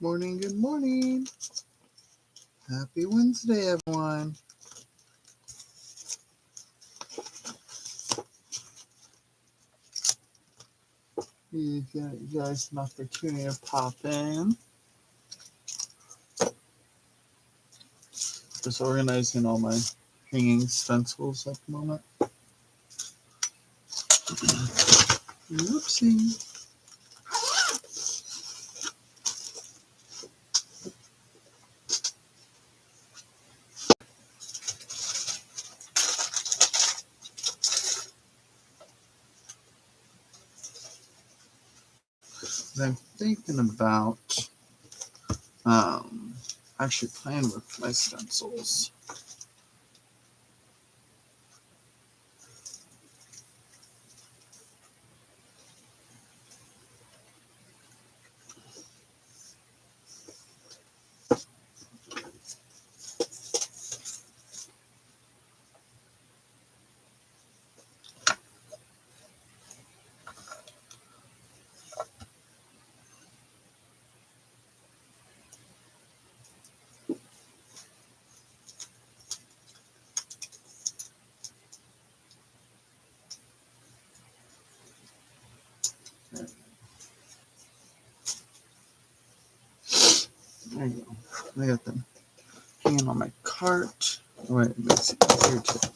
Morning, good morning. Happy Wednesday, everyone. You guys an opportunity to pop in. Just organizing all my hanging stencils at the moment. Whoopsie. I'm thinking about actually playing with my stencils. There you go. I got them hanging on my cart. Wait, it makes it easier to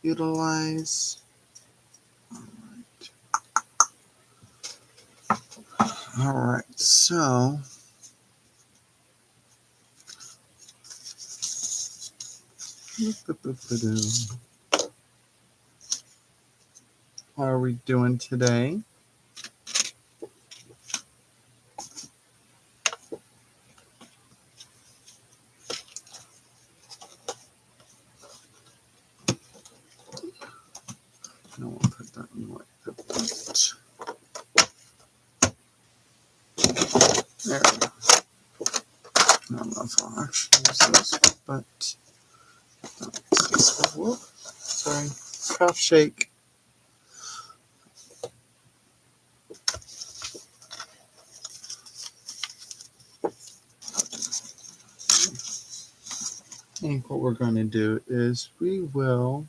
utilize. All right, so how are we doing today? I don't want to put that in like that. There we go. I don't know if I'll actually use this, but whoop, sorry, craft shake. I think what we're going to do is we will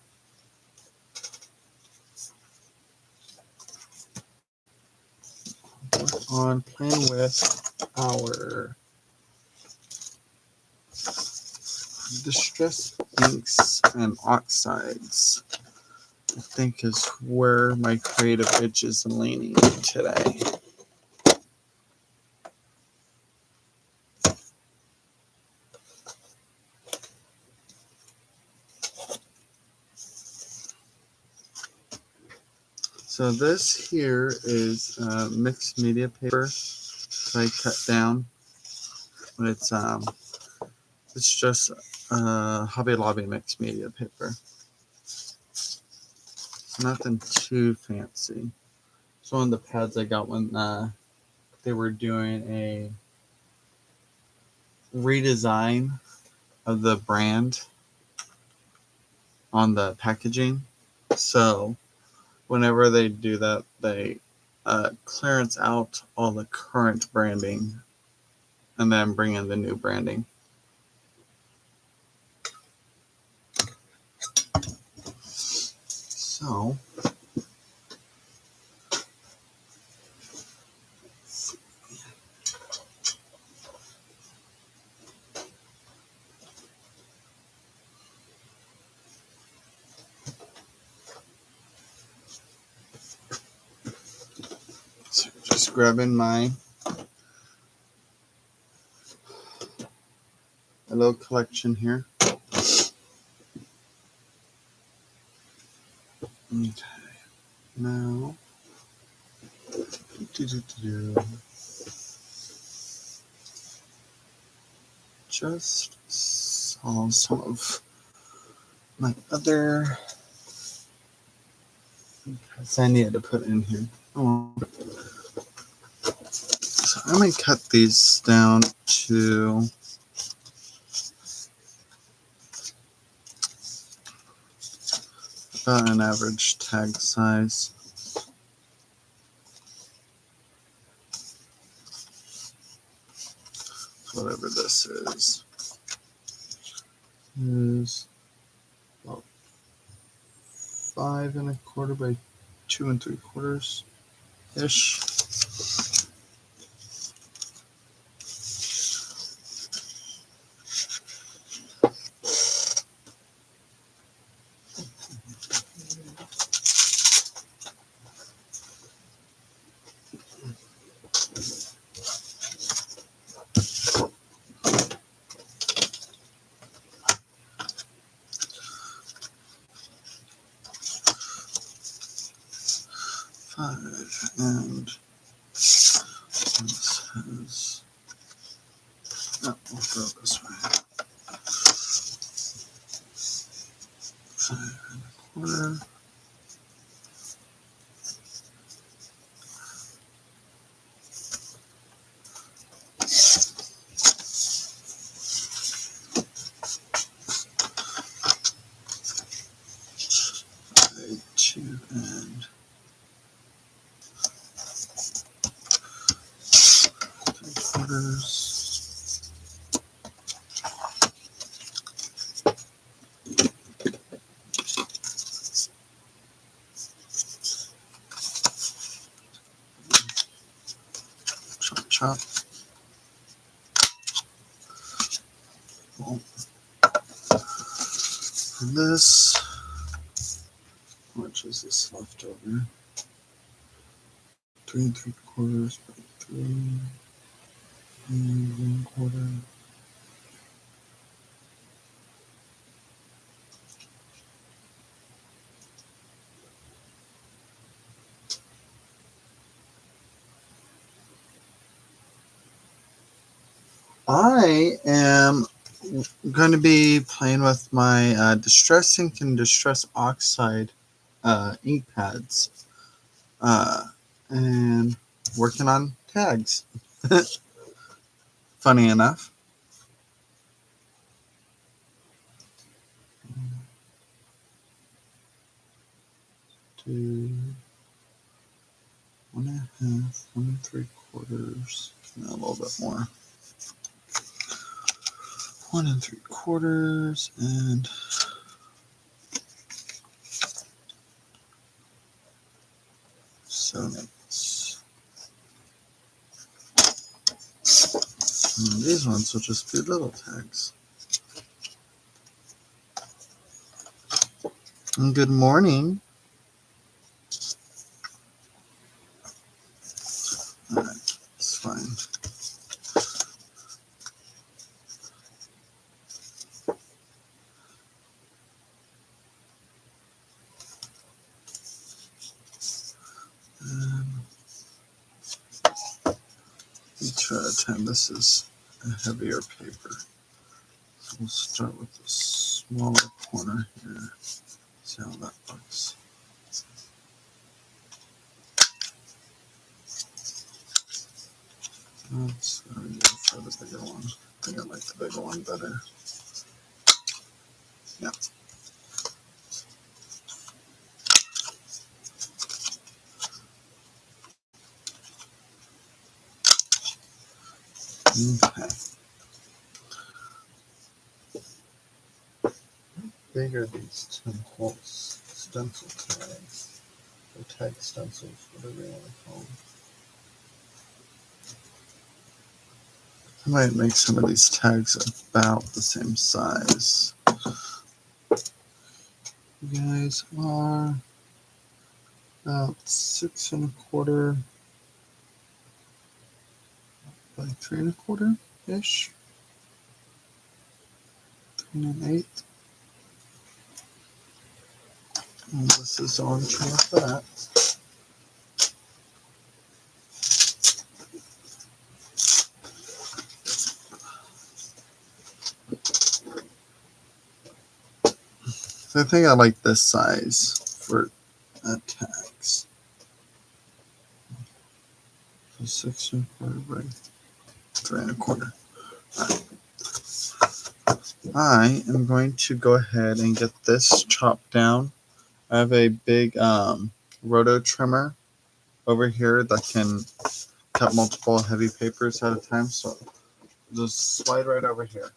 work on playing with our distress inks and oxides. I think is where my creative itch is leaning today. So this here is mixed media paper that I cut down. It's just Hobby Lobby mixed media paper. It's nothing too fancy. It's one of the pads I got when they were doing a redesign of the brand on the packaging. So whenever they do that, they clearance out all the current branding and then bring in the new branding. So just grabbing my little collection here. Okay, now just saw some of my other things I needed to put in here. So I'm going to cut these down to about an average tag size. whatever this is about 5 1/4 by 2 3/4 ish. And this has, no, we'll go this way. 5 1/4. By 2 3/4. Chop, chop. Well, and this, how much is this left over? 3 3/4 by 3 1/4. I am going to be playing with my Distress Ink and Distress Oxide ink pads and working on tags. Funny enough. Two, 1 1/2, 1 3/4, a little bit more. 1 3/4 and 7/8. And these ones will just be little tags. And good morning. All right, it's fine. Each time, this is a heavier paper. So we'll start with the smaller corner here. See how that looks. Let's go for the bigger one. I think I like the bigger one better. Yeah. Okay. Big are these 10 holes stencil tags, or tag stencils, whatever you want to call them. I might make some of these tags about the same size. You guys are about 6 1/4 by 3 1/4 ish. 3 1/8. And this is on track for that. So I think I like this size for tags. So 6 1/4 by 3 1/4. I am going to go ahead and get this chopped down. I have a big roto trimmer over here that can cut multiple heavy papers at a time. So Just slide right over here.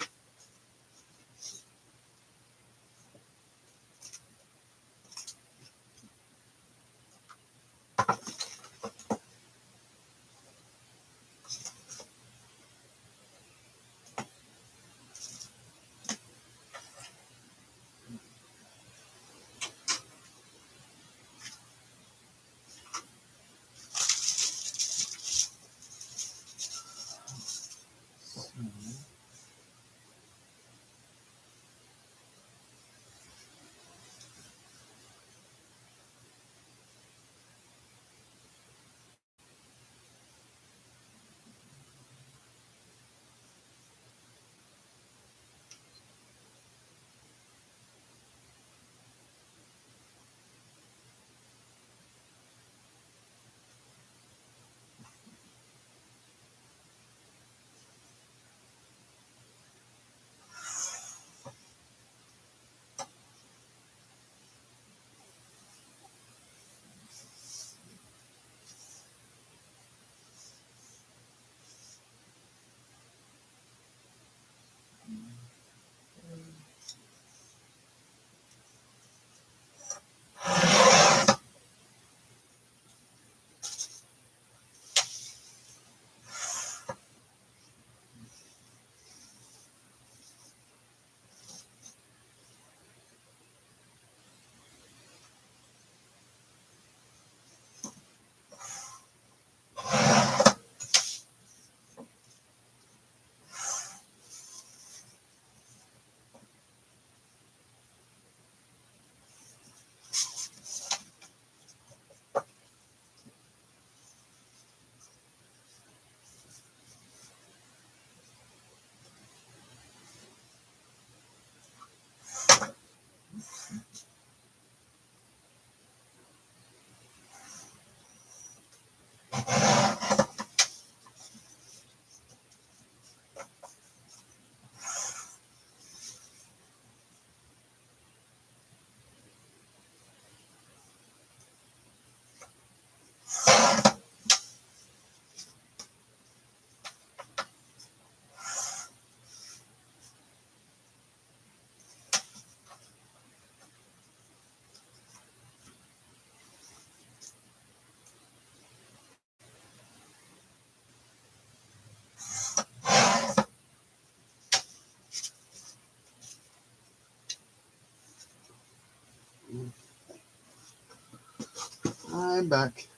I'm back.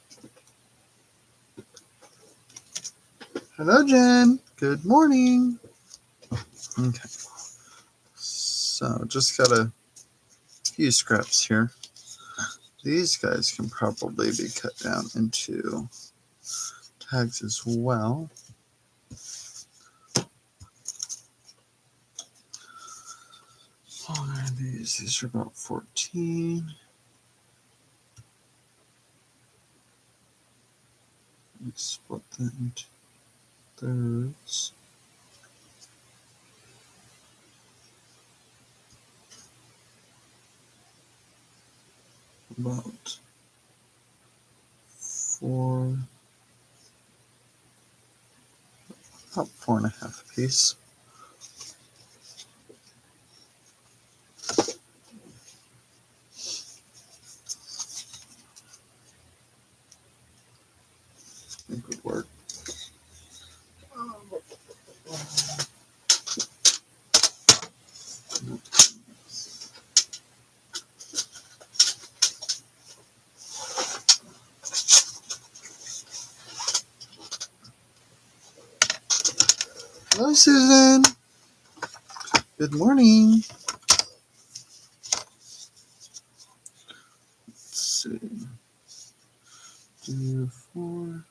Hello, Jen. Good morning. Okay. So, just got a few scraps here. These guys can probably be cut down into tags as well. These are about 14. Let's split that into thirds. About 4, about 4.5 a piece. I think would work. Hello, Susan. Good morning. Let's see. Do 4.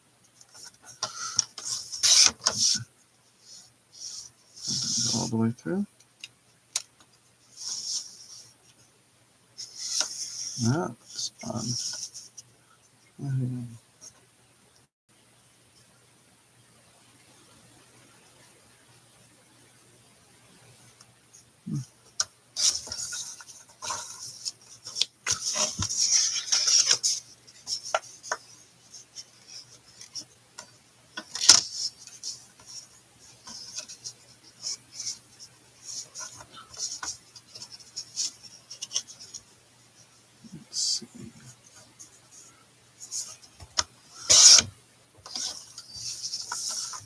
All the way through. That's fun.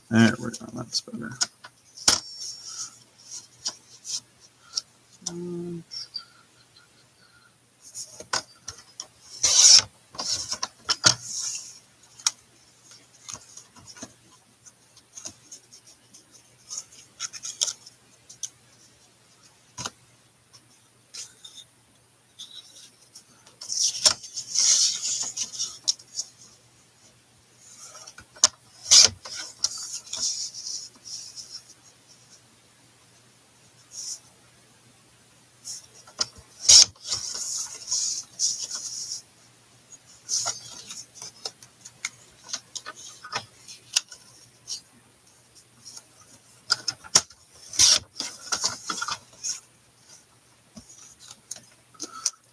There we go. That's better.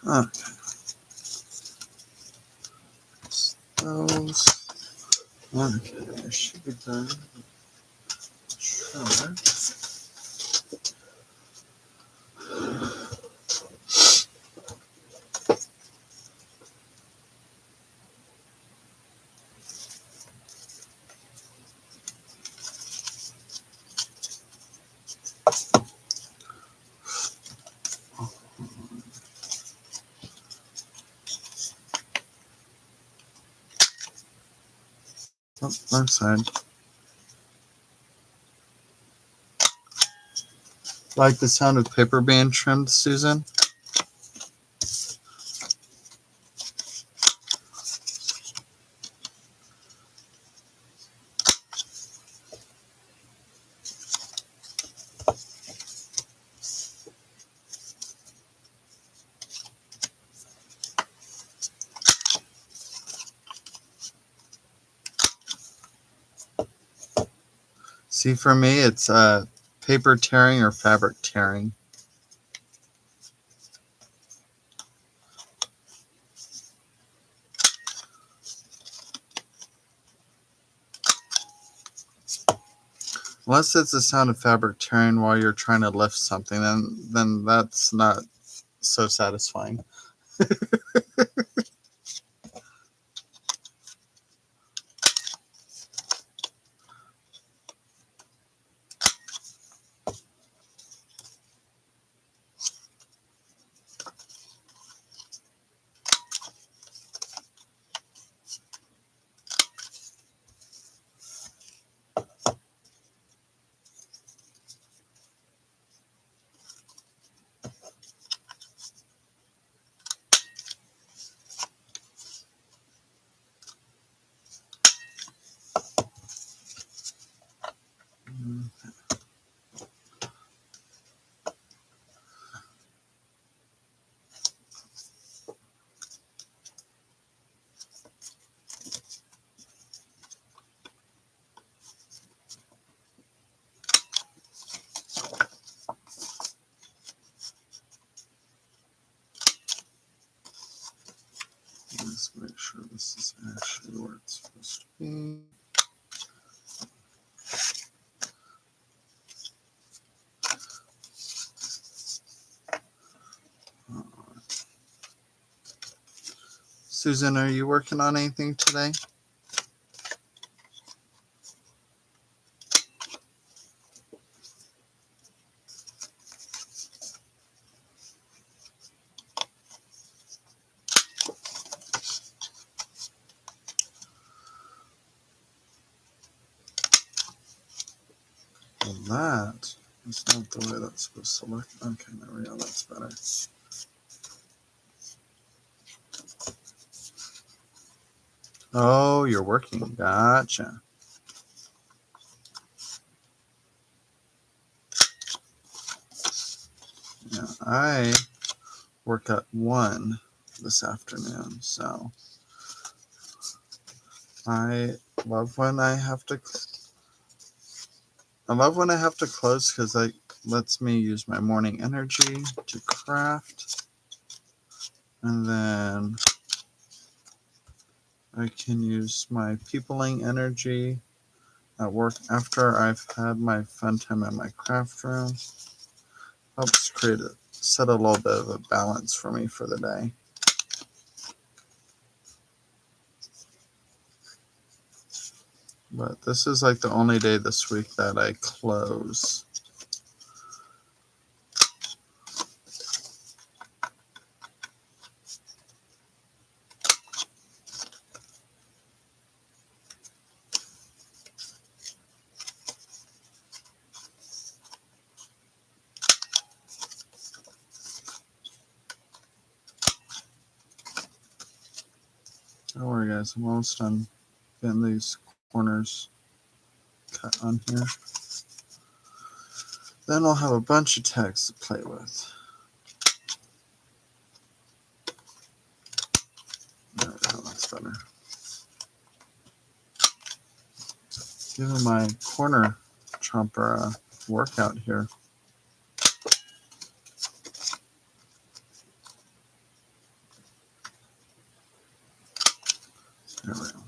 Okay. Those. Okay, I should be done. Sure. Oh, wrong side. Like the sound of paper being trimmed, Susan? See, for me, it's paper tearing or fabric tearing. Unless it's the sound of fabric tearing while you're trying to lift something, then that's not so satisfying. Let's make sure this is actually where it's supposed to be. Susan, are you working on anything today? Well, that is not the way that's supposed to look. Okay, there we go. That's better. Oh, you're working. Gotcha. Yeah, I work at 1 this afternoon, so I love when I have to close because it lets me use my morning energy to craft, and then I can use my peopling energy at work after I've had my fun time in my craft room. Helps set a little bit of a balance for me for the day. But this is like the only day this week that I close. Don't worry, guys. I'm almost done getting these corners cut on here. Then we'll have a bunch of text to play with. There we go. That's better. Giving my corner chomper a workout here. There we go.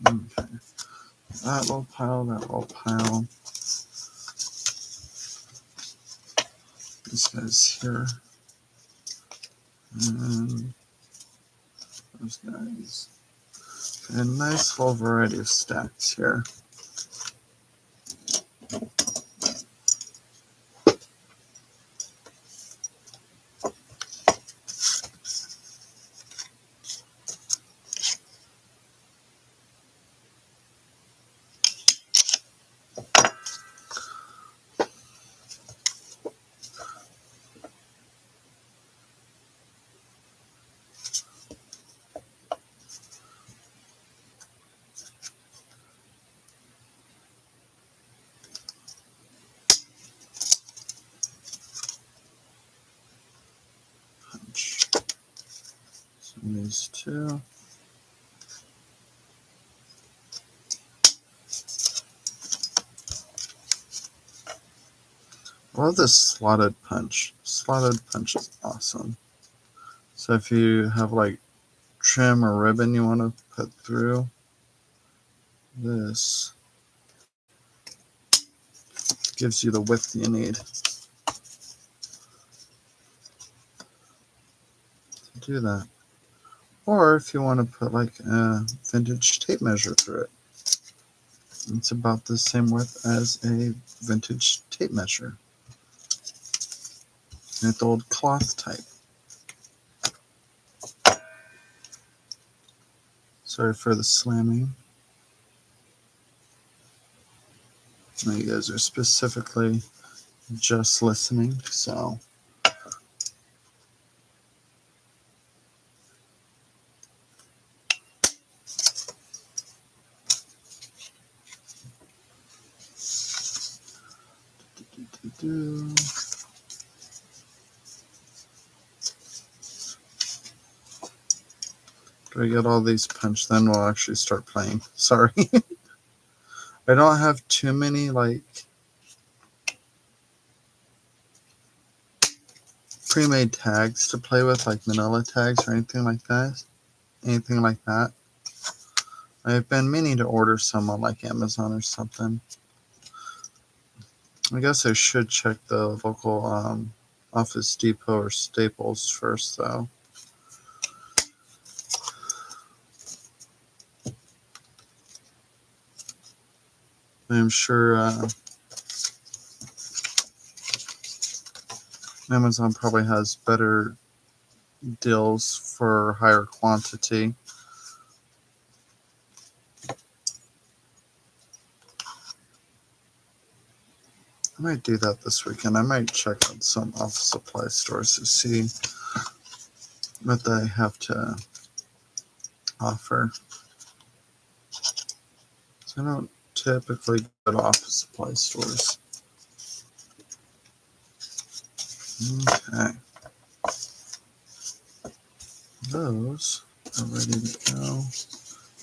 Okay. That little pile, that little pile. These guys here. And those guys. A nice little variety of stacks here. Punch. So these two. I love this slotted punch. Slotted punch is awesome. So if you have like trim or ribbon you want to put through, this gives you the width you need to do that. Or if you want to put like a vintage tape measure through it, it's about the same width as a vintage tape measure. And the old cloth type. Sorry for the slamming. Now you guys are specifically just listening, so do. I get all these punched, then we'll actually start playing. Sorry. I don't have too many like pre-made tags to play with, like manila tags or anything like that. I've been meaning to order some on like Amazon or something. I guess I should check the local Office Depot or Staples first, though. I'm sure Amazon probably has better deals for higher quantity. I might do that this weekend. I might check out some office supply stores to see what they have to offer. So I don't typically go to office supply stores. Okay. Those are ready to go.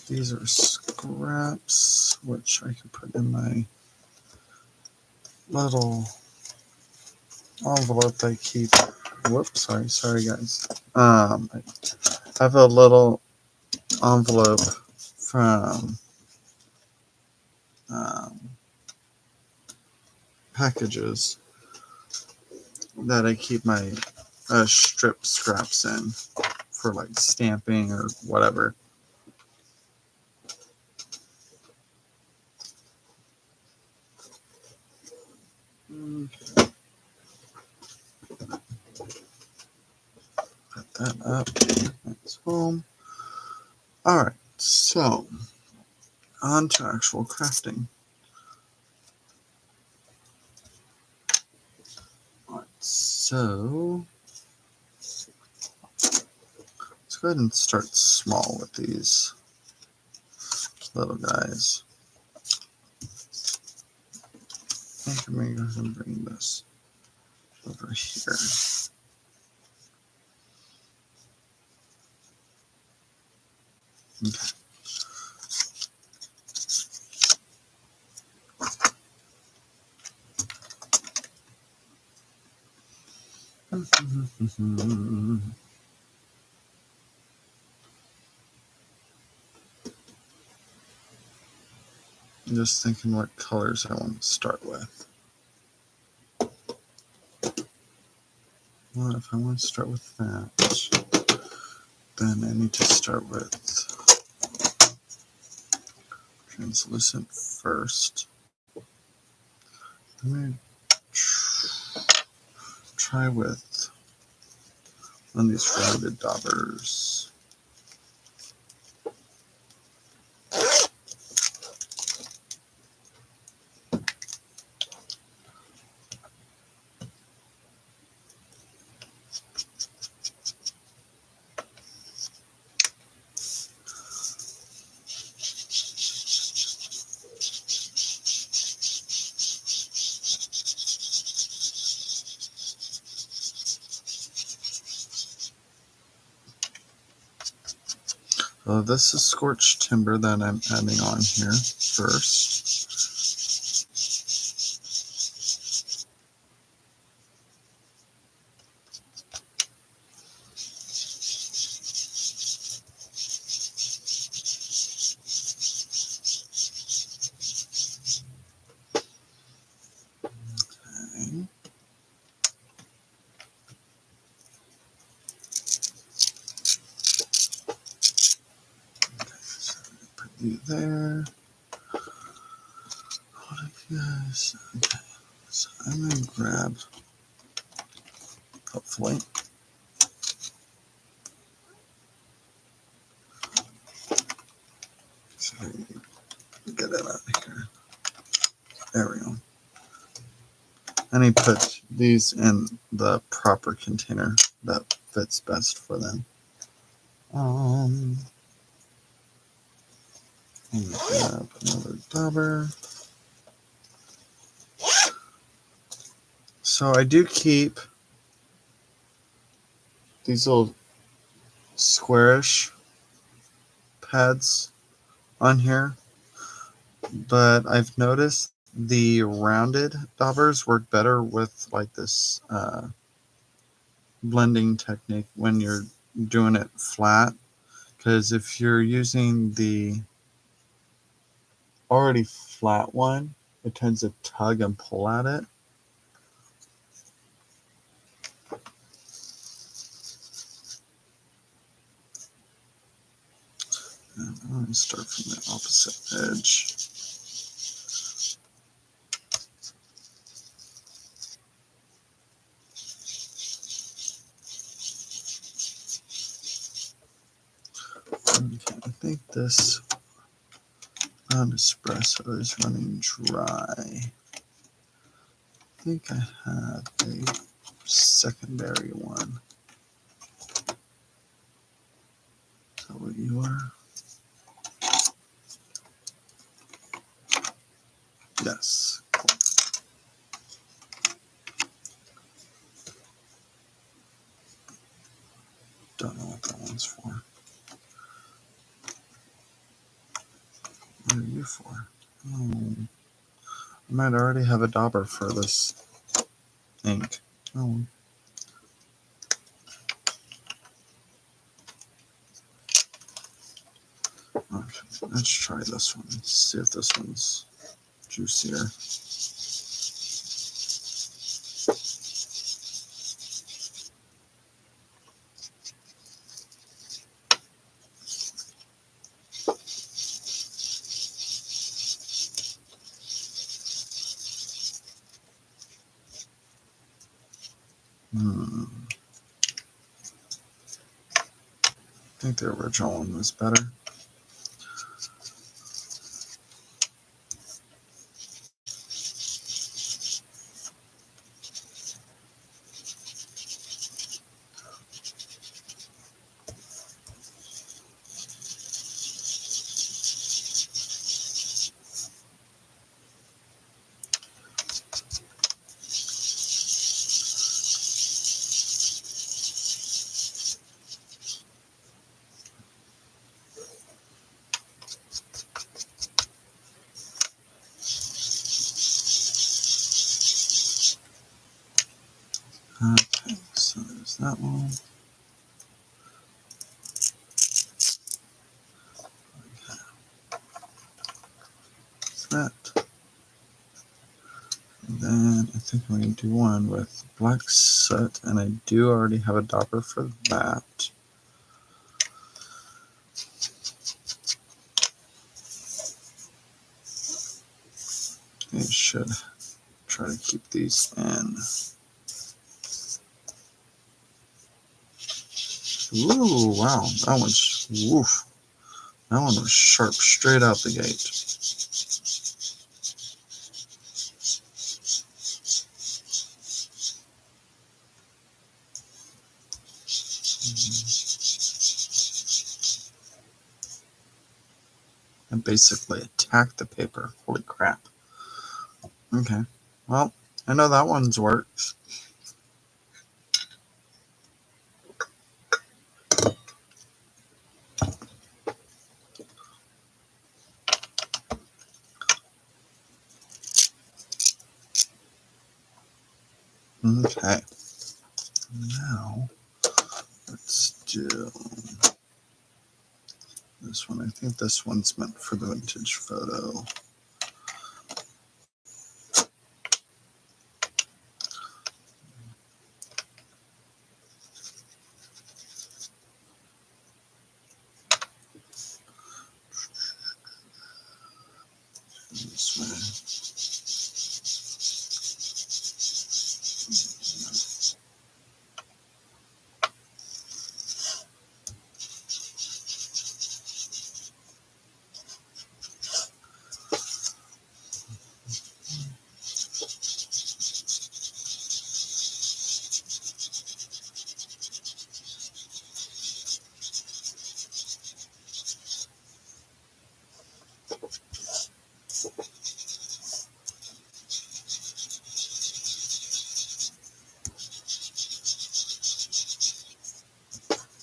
These are scraps, which I can put in my little envelope I keep. Whoops, sorry guys. I have a little envelope from packages that I keep my strip scraps in for like stamping or whatever. Put that up. That's home. All right, so on to actual crafting. All right, so let's go ahead and start small with these little guys. I think I'm going to go ahead and bring this over here. Okay. I'm just thinking what colors I want to start with. Well, if I want to start with that, then I need to start with translucent first. I'm going to try with one of these rounded daubers. This is scorched timber that I'm adding on here first. Okay. So put you there. Hold up, guys. Okay. So I'm going to grab, hopefully, so get it out of here. There we go. And I put these in the proper container that fits best for them. Grab another dauber. So I do keep these little squarish pads on here, but I've noticed the rounded daubers work better with like this blending technique when you're doing it flat, because if you're using the already flat one, it tends to tug and pull at it. And I'm going to start from the opposite edge. Okay, I think this espresso is running dry. I think I have a secondary one. Is that what you are? Yes. Cool. Don't know what that one's for. What are you for? Oh, I might already have a dauber for this ink. Oh. Okay, let's try this one. Let's see if this one's juicier. I think the original one was better. Okay, so there's that one. That. And then I think I'm going to do one with black soot, and I do already have a dauber for that. I should try to keep these in. Ooh, wow, that one's, woof. That one was sharp straight out the gate. And basically attacked the paper. Holy crap. Okay, well, I know that one's works. Okay, now let's do this one. I think this one's meant for the vintage photo. This way.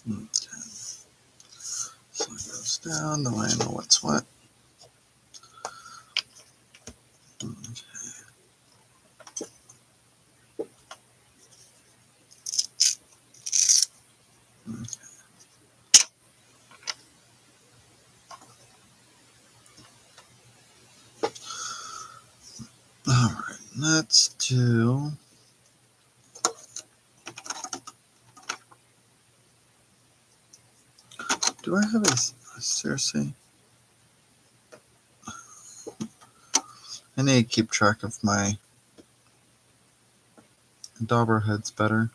Okay. So it goes down, the way I know what's what. Okay. Alright, let's do I have a seriously? I need to keep track of my dauber heads better.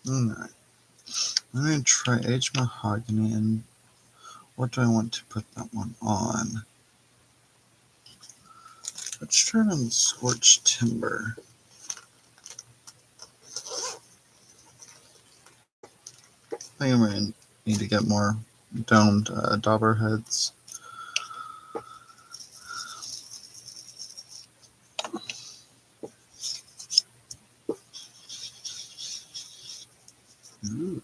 Alright. I'm going to try aged mahogany, and what do I want to put that one on? Let's try it on scorched timber. I think I'm going to need to get more domed dauber heads. Ooh.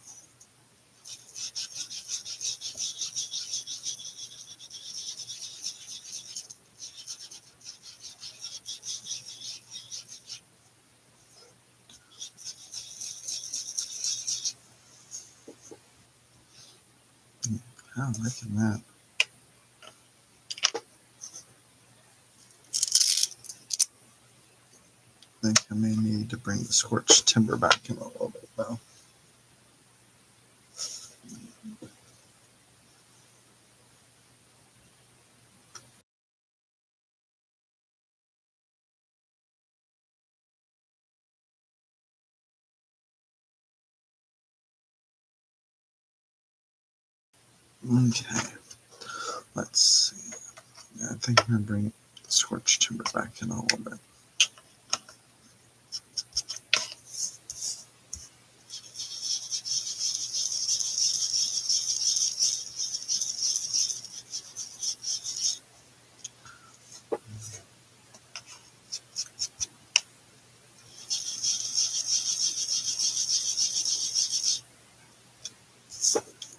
I'm liking that. I think I may need to bring the scorched timber back in a little bit, though. Okay, let's see. Yeah, I think I'm going to bring the scorched timber back in a little bit.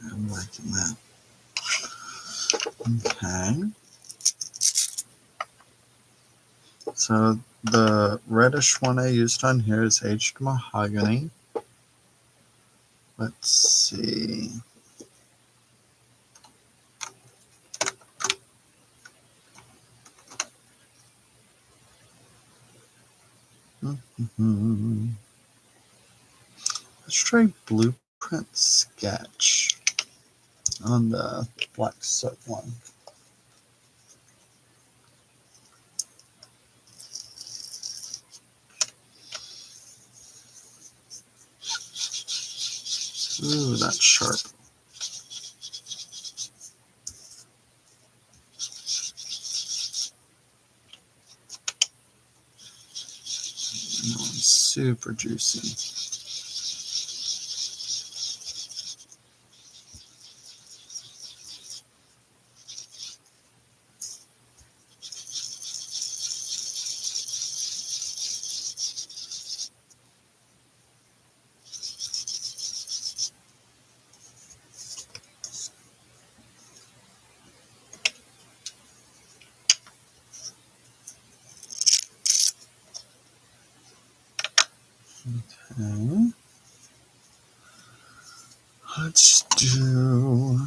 I'm liking that. Okay. So the reddish one I used on here is aged mahogany. Let's see. Mm-hmm. Let's try blueprint sketch on the black soot one. Ooh, that's sharp. That one's super juicy. Okay. Let's do.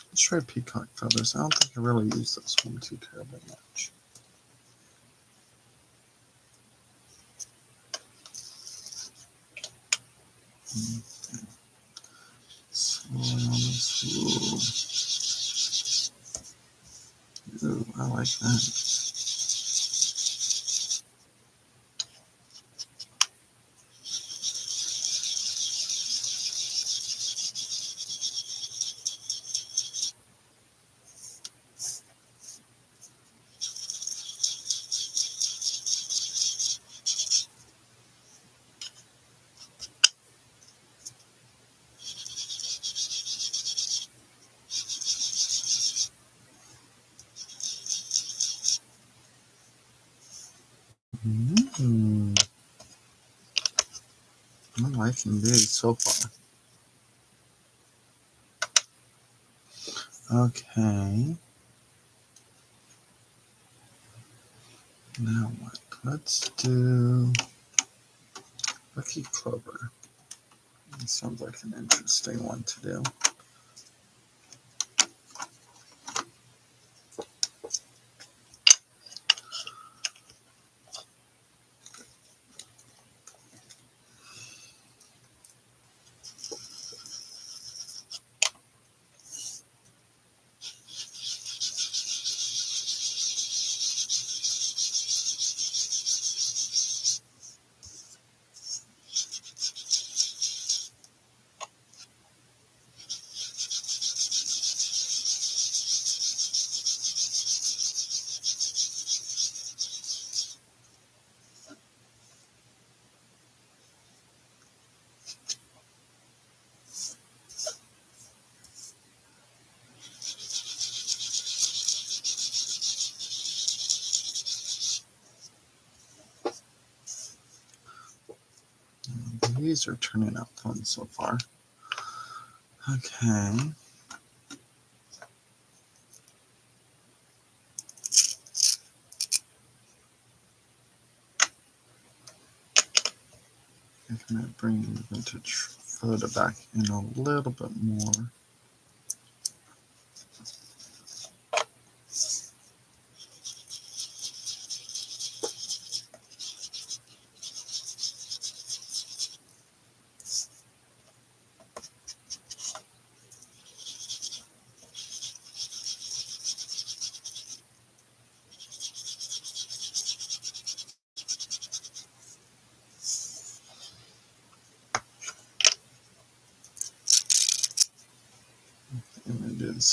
Let's try peacock feathers. I don't think I really use this one too terribly much. Okay. Slowly on this. Ooh, I like that. Mm-hmm. I'm liking these so far. Okay. Now what? Let's do Lucky Clover. That sounds like an interesting one to do. These are turning out fun so far. Okay. I'm going to bring the vintage photo back in a little bit more.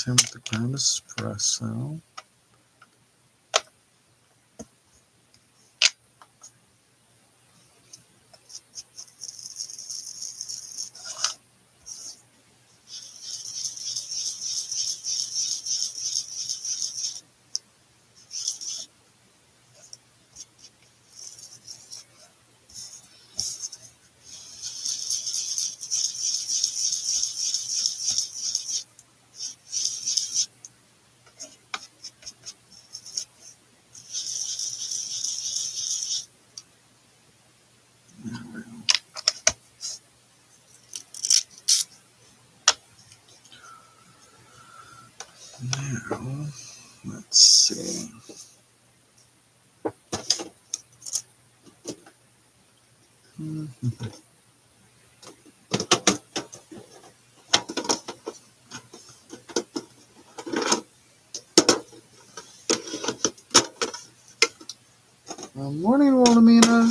Same with the ground espresso. Now, let's see. Morning, Wilhelmina.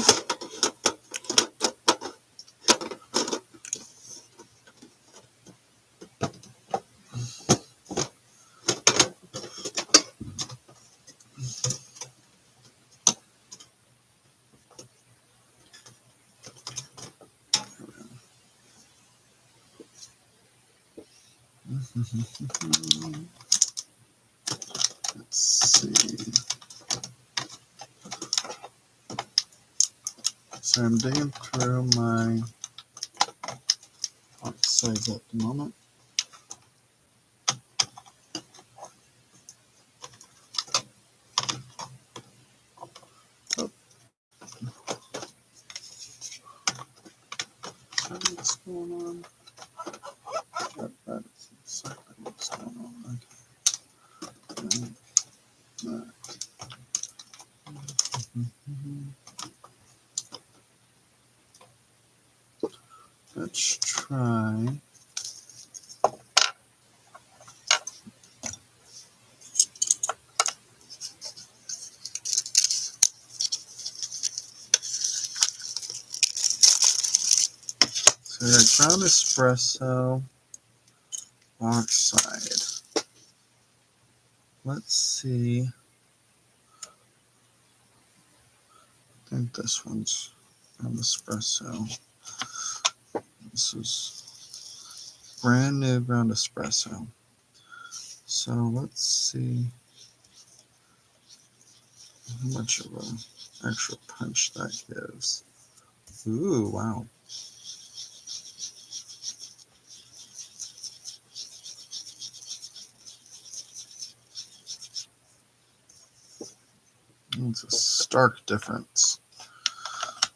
Let's see. So I'm digging through my oxides at the moment. What's going on? That's exactly what's going on. Okay. Let's try. So we got ground espresso, oxide. Let's see. I think this one's ground espresso. This is brand new ground espresso. So let's see how much of an actual punch that gives. Ooh, wow. It's a stark difference.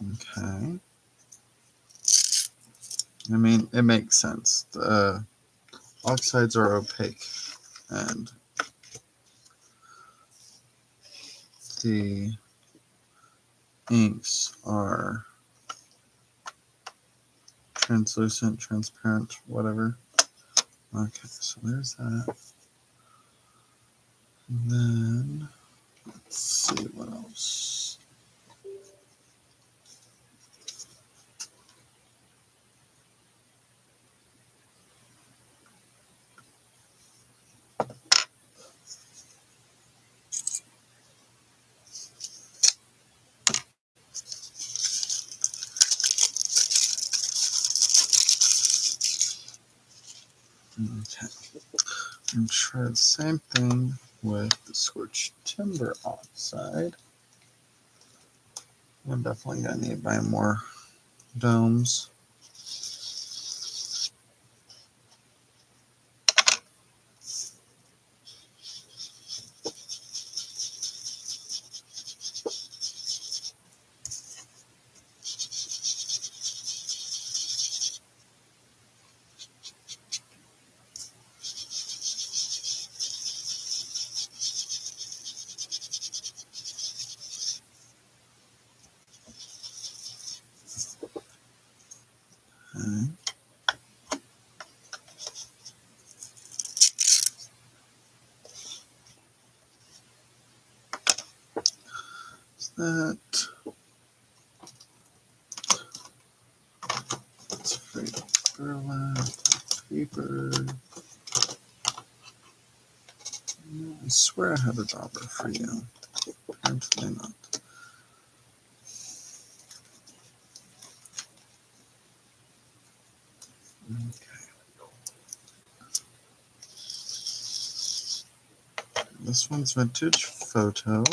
Okay. I mean, it makes sense. The oxides are opaque, and the inks are translucent, transparent, whatever. Okay, so there's that. And then, let's see what else. Okay. And try the same thing with the scorched timber oxide. I'm definitely going to need to buy more domes. Okay. That. Let's create burlap paper. I swear I had a dauber for you. Apparently not. Okay. This one's vintage photo.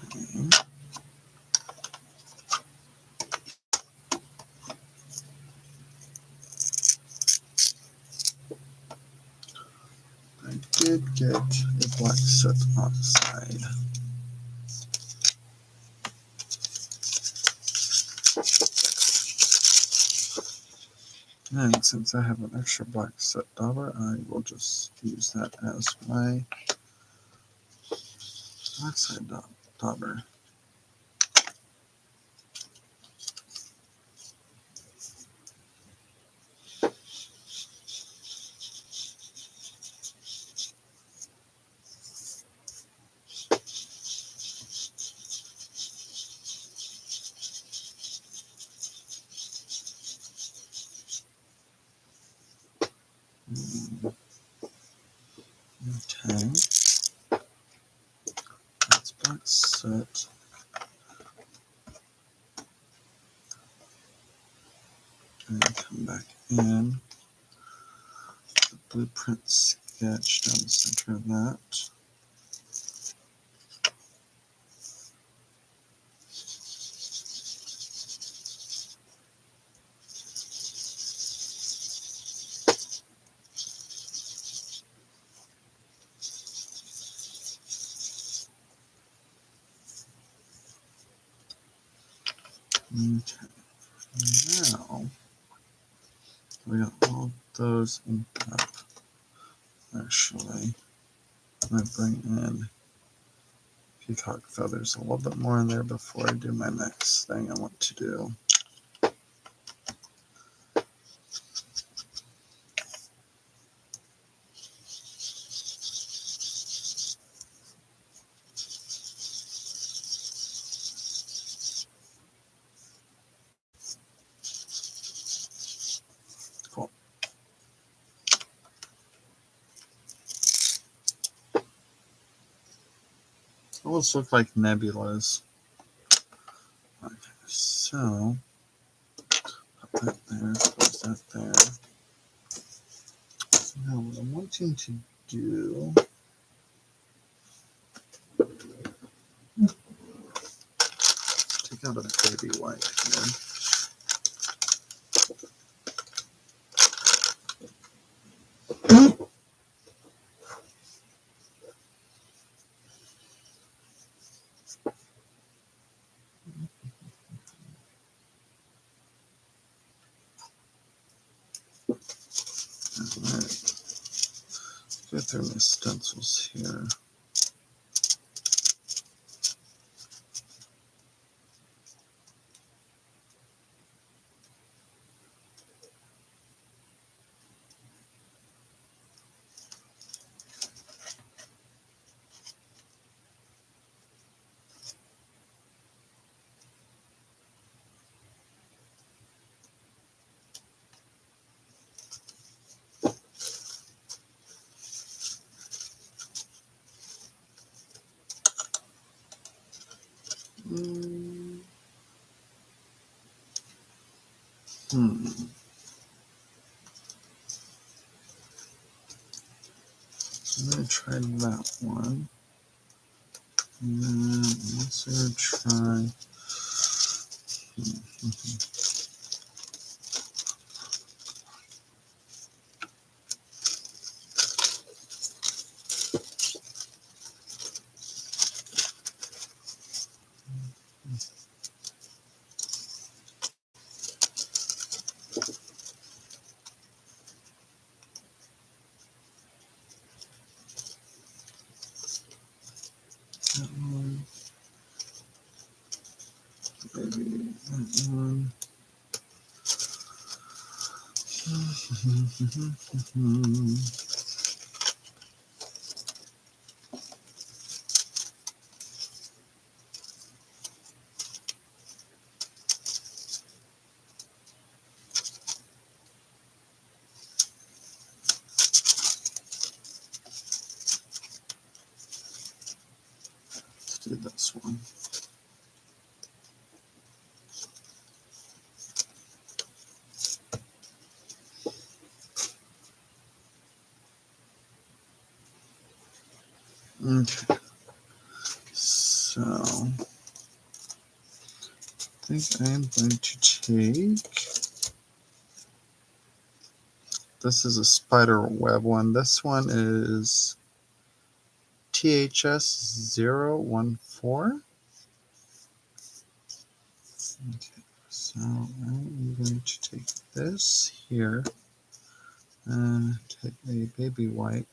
Okay. I did get a black soot oxide. And since I have an extra black soot dauber, I will just use that as my oxide dauber. Okay. That's black soot. And come back in. The blueprint sketch down the center of that. Okay. Now we got all those in up. Actually, I might bring in peacock feathers a little bit more in there before I do my next thing I want to do. Cool. Those look like nebulas. Okay, so put that there, close that there. Now what I'm wanting to do, take out a baby white here. Alright, go through my stencils here. So I'm going to try that one. And then I'm also going to try. maybe that one. Let's do this one. Okay, so I think I am going to take, this is a spider web one. This one is THS014. Okay, so I'm going to take this here and take a baby wipe.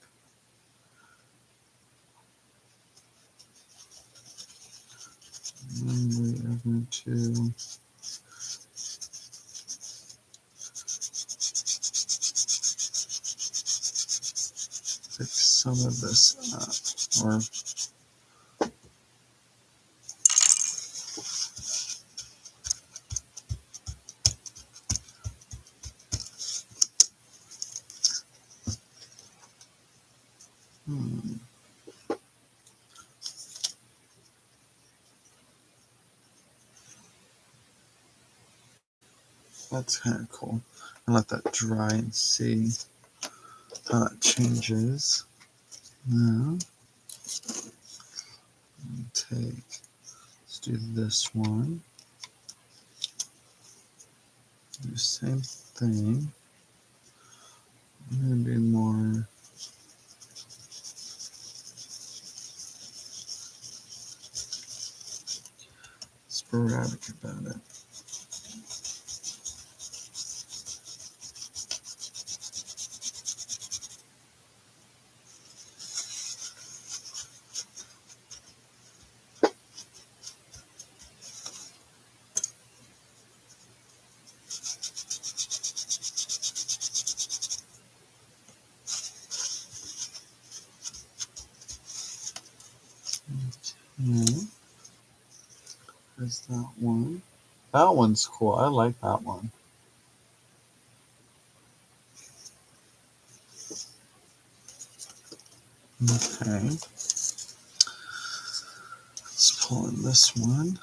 And we are going to pick some of this up, or that's kind of cool. I'll let that dry and see how it changes. Now, let's do this one. Do the same thing. I'm going to be more sporadic about it. Okay. There's that one. That one's cool. I like that one. Okay. Let's pull in this one.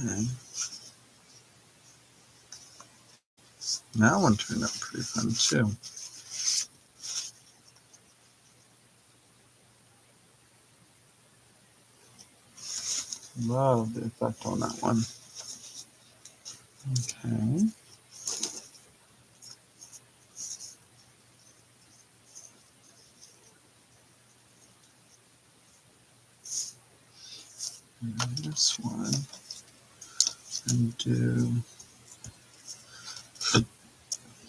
Okay. That one turned out pretty fun too. Love the effect on that one. Okay. And this one. And do,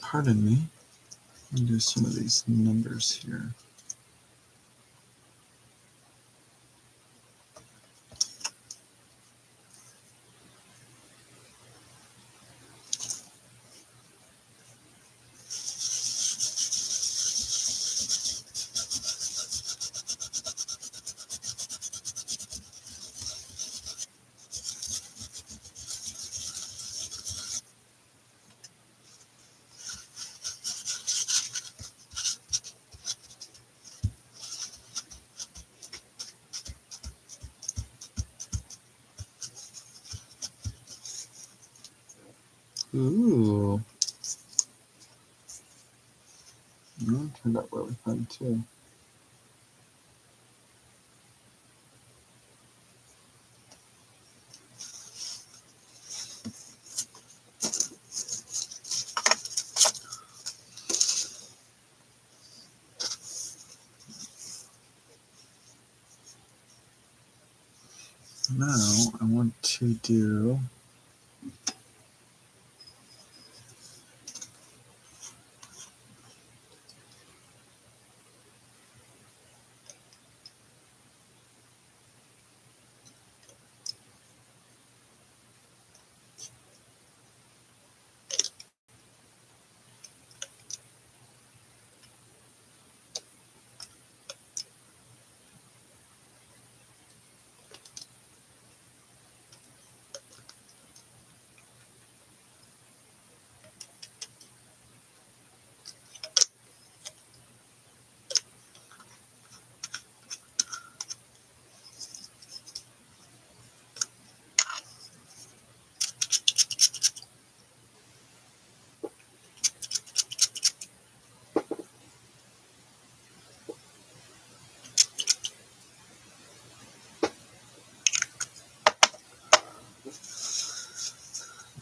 pardon me, and do some of these numbers here. Ooh. That turned out really fun too. Now I want to do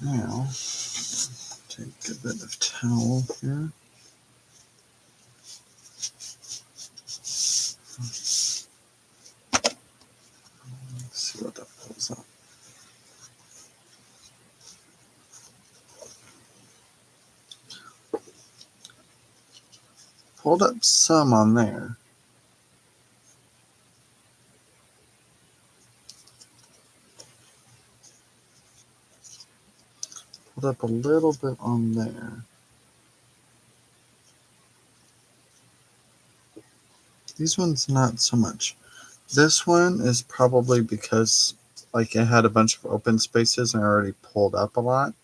now take a bit of towel here. Let's see what that pulls up. Pulled up some on there. Pulled up a little bit on there. These ones not so much. This one is probably because like it had a bunch of open spaces and I already pulled up a lot.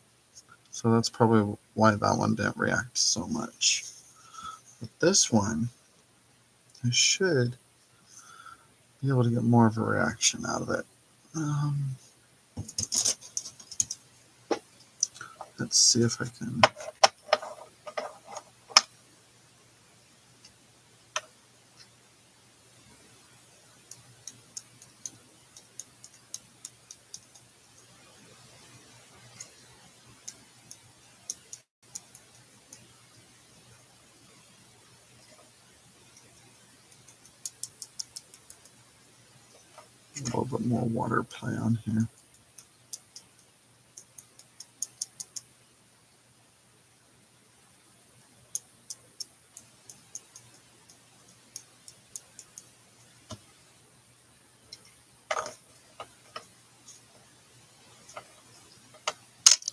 So that's probably why that one didn't react so much. But this one, I should be able to get more of a reaction out of it. Let's see if I can. A little bit more water play on here.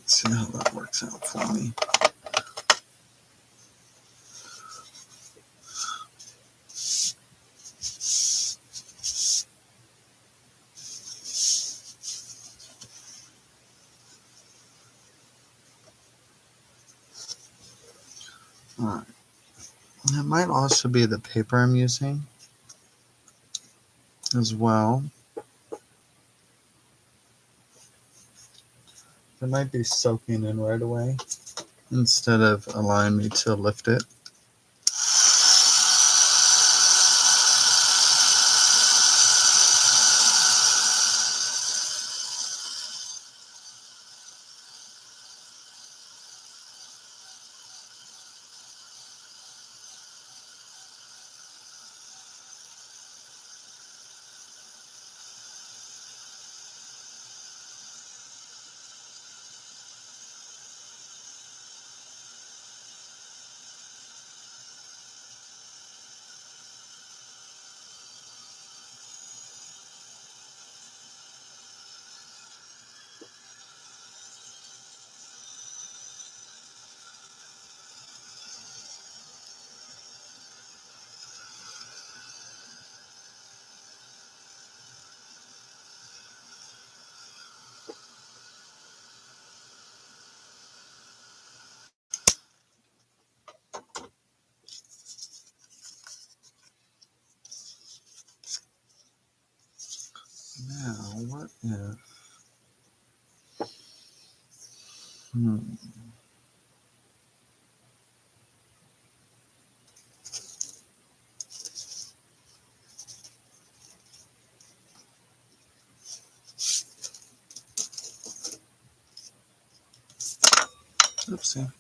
See how that works out for me. All right. It might also be the paper I'm using as well. It might be soaking in right away instead of allowing me to lift it. Now, what if Oopsie.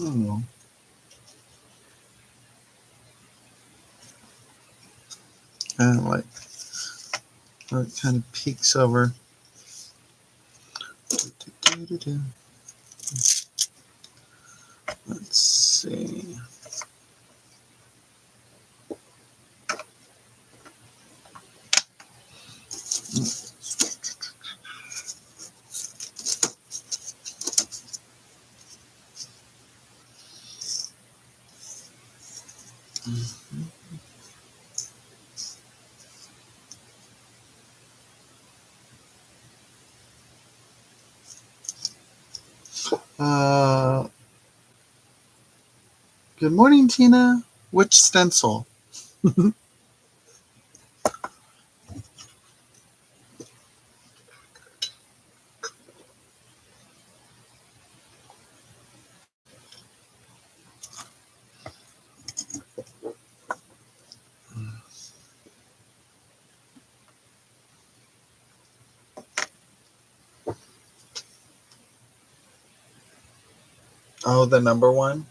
Oh, kind of like how it kind of peeks over. Let's see. Uh, Good morning, Tina. Which stencil? Oh, the number one?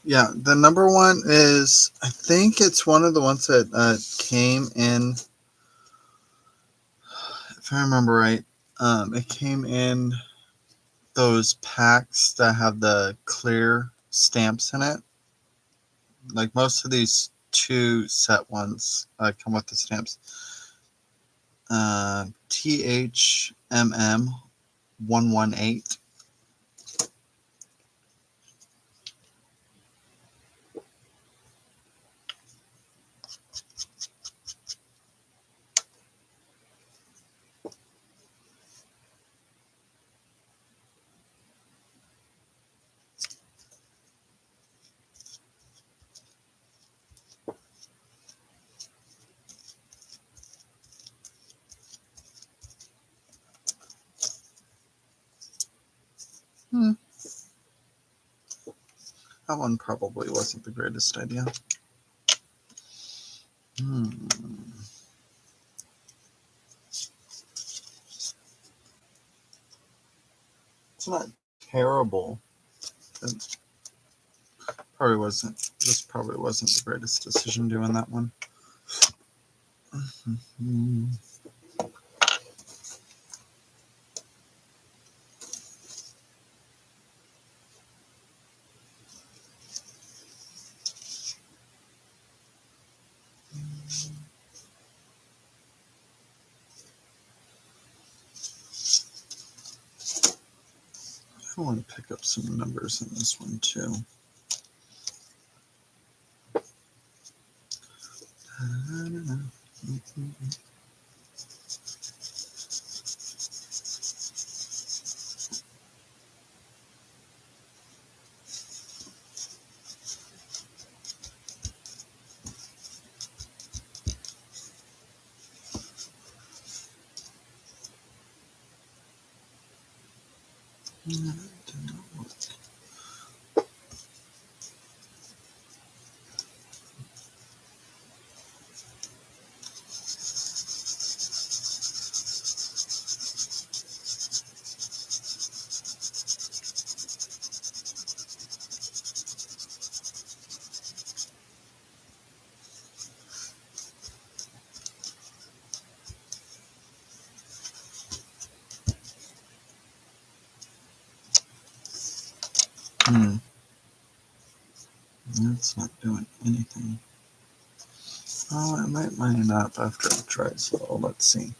Yeah, the number one is, I think it's one of the ones that came in, if I remember right, it came in those packs that have the clear stamps in it. Like most of these two set ones come with the stamps. THMM 118. That one probably wasn't the greatest idea. It's not terrible. It probably wasn't. This probably wasn't the greatest decision doing that one. I want to pick up some numbers in this one too. It's not doing anything. Oh, I might line up after it tries. So let's see.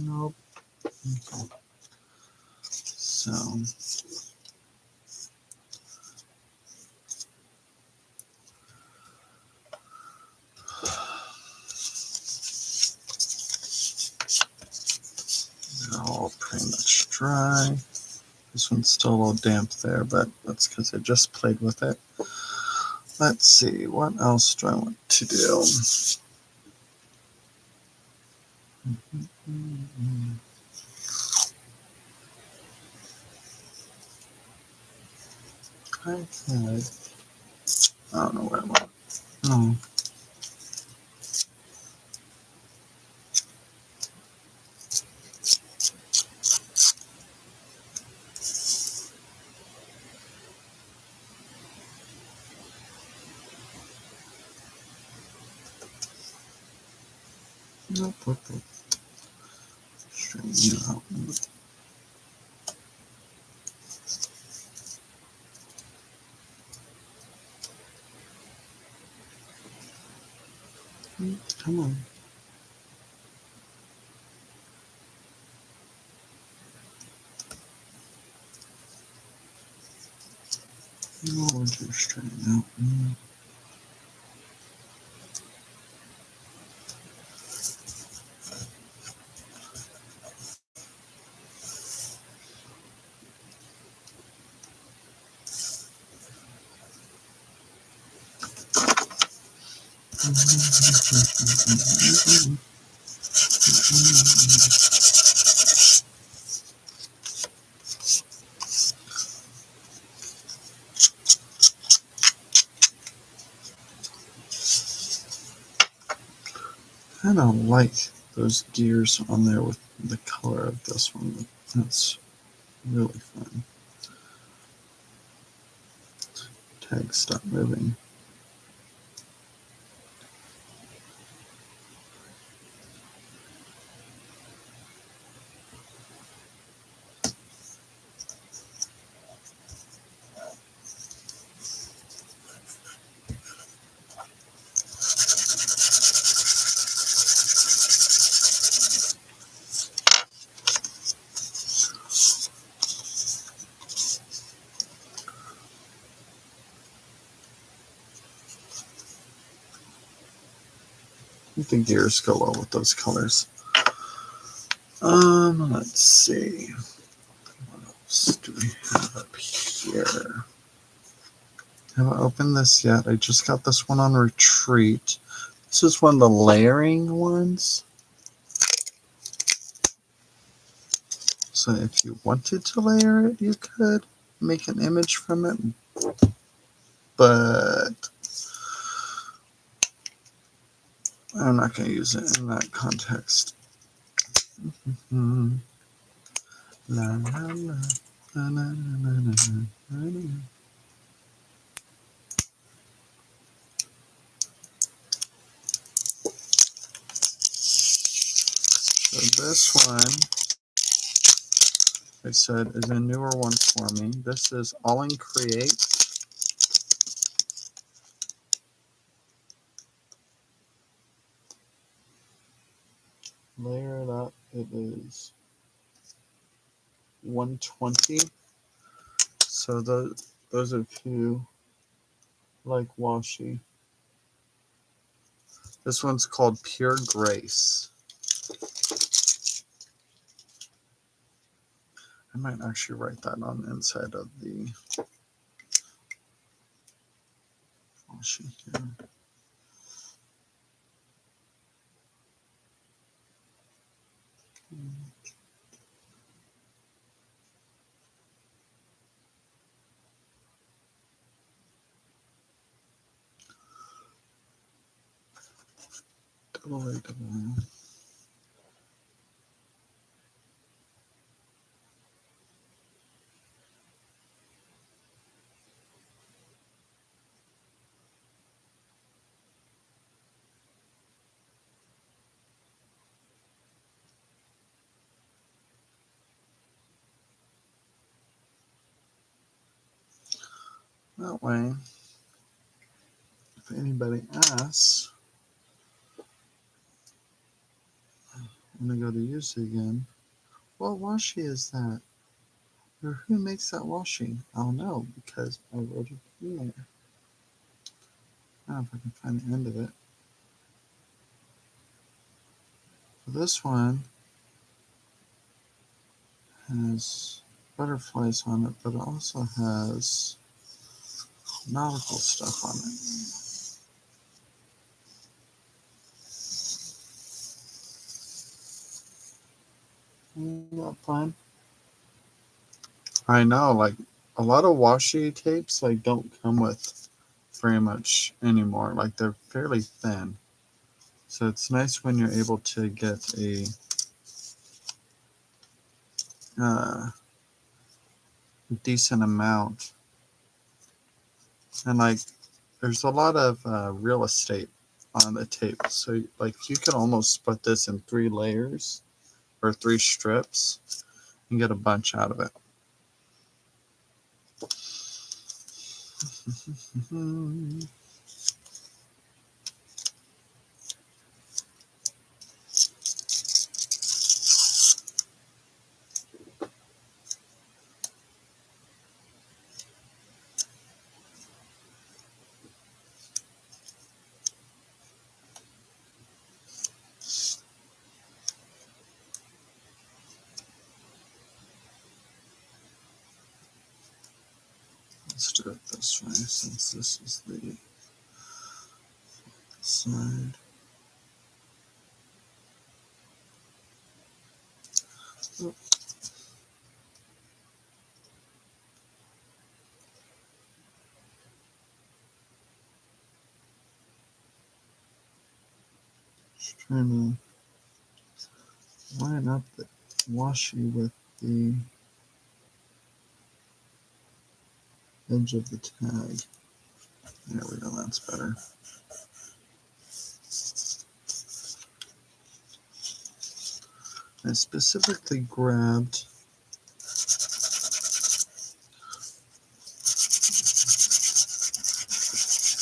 Nope. Okay. So they're all pretty much dry. This one's still a little damp there, but that's because I just played with it. Let's see, what else do I want to do? I don't know where I went. No. Nope. Straighten you out. Come on. No, we'll just straighten out. I don't like those gears on there with the color of this one. That's really fun. Tag stop moving. I think the gears go well with those colors. Let's see. What else do we have up here? I haven't opened this yet. I just got this one on retreat. This is one of the layering ones. So if you wanted to layer it, you could make an image from it. But I'm not going to use it in that context. La, la, la, la, la, la, la, la. So this one, I said, is a newer one for me. This is all in Create. Layer it up. It is 120. So those are few like washi. This one's called Pure Grace. I might actually write that on the inside of the washi here. Double. That way, if anybody asks, I'm going to go to use it again. What washi is that? Or who makes that washi? I'll know because I wrote it in there. I don't know if I can find the end of it. So this one has butterflies on it, but it also has nautical stuff on it. Isn't that fun? I know, like a lot of washi tapes like don't come with very much anymore. Like they're fairly thin. So it's nice when you're able to get a decent amount. And like there's a lot of real estate on the tape. So like you can almost split this in 3 layers or 3 strips and get a bunch out of it. Let's do it this way since this is the side. Just trying to line up the washi with the edge of the tag. There we go, that's better. I specifically grabbed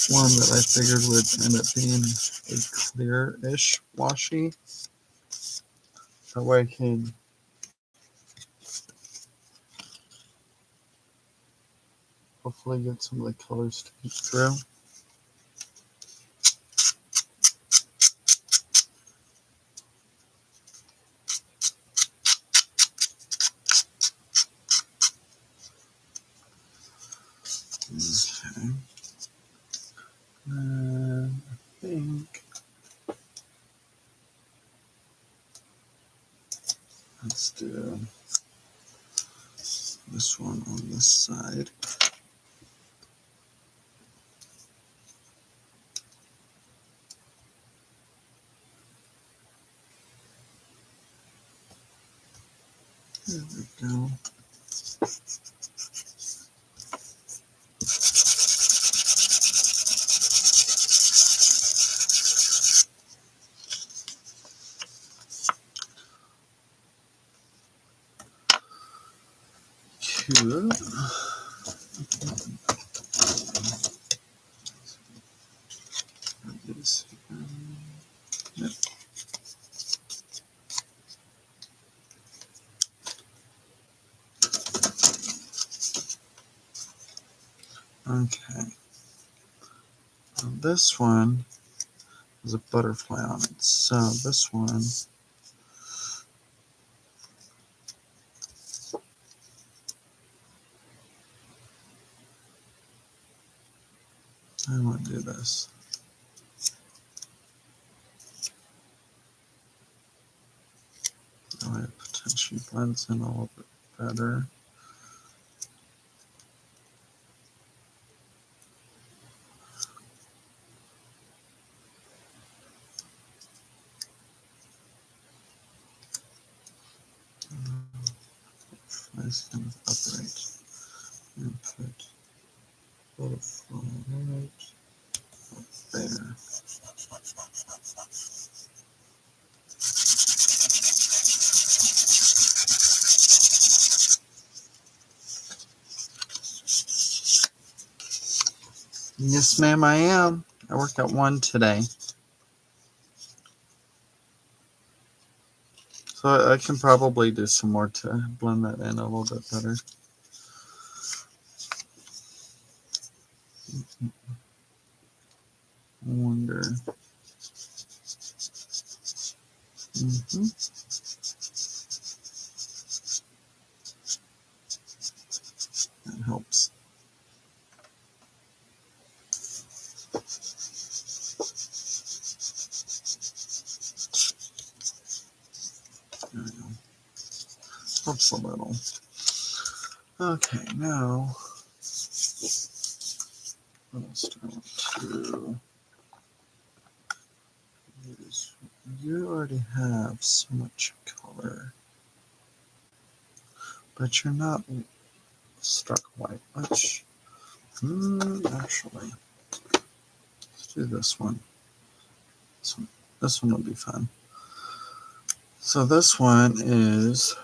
one that I figured would end up being a clear-ish washi. That way I can hopefully get some of the colors to peek through. Okay. And I think let's do this one on this side. There we go. Cute. Yep. Okay. Now this one has a butterfly on it. So this one I want to do this. That way it potentially blends in a little bit better. Nice kind of upright. And put butterfly right there. Yes, ma'am, I am. I worked at one today. So I can probably do some more to blend that in a little bit better. I wonder. That helps. There we go. Helps a little. Okay, now what else do I want to use? You already have so much color, but you're not struck white much. Actually, let's do this one. This one will be fun. So this one is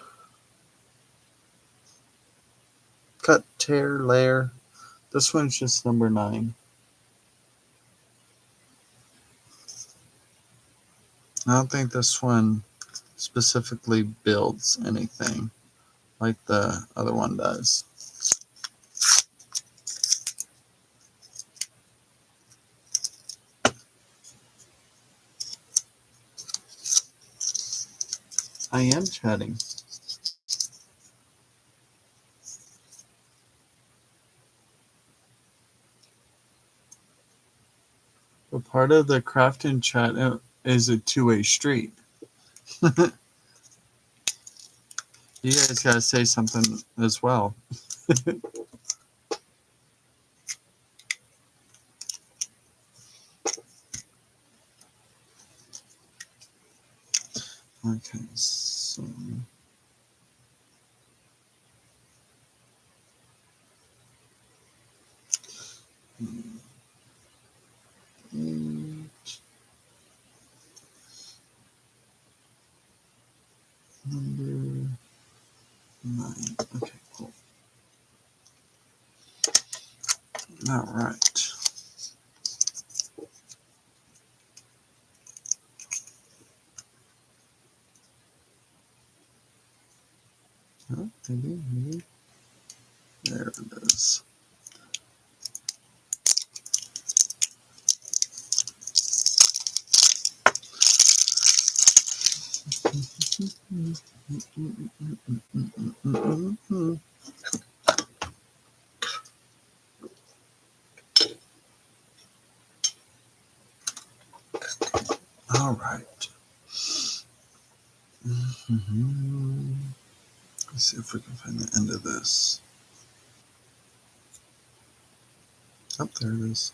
cut, tear, layer. This one's just number 9. I don't think this one specifically builds anything like the other one does. I am chatting. But part of the crafting chat is a two-way street. You guys gotta say something as well. Okay, so number 9. Okay, cool. All right. Oh, maybe. There it is. All right. Let's see if we can find the end of this. Oh, there it is.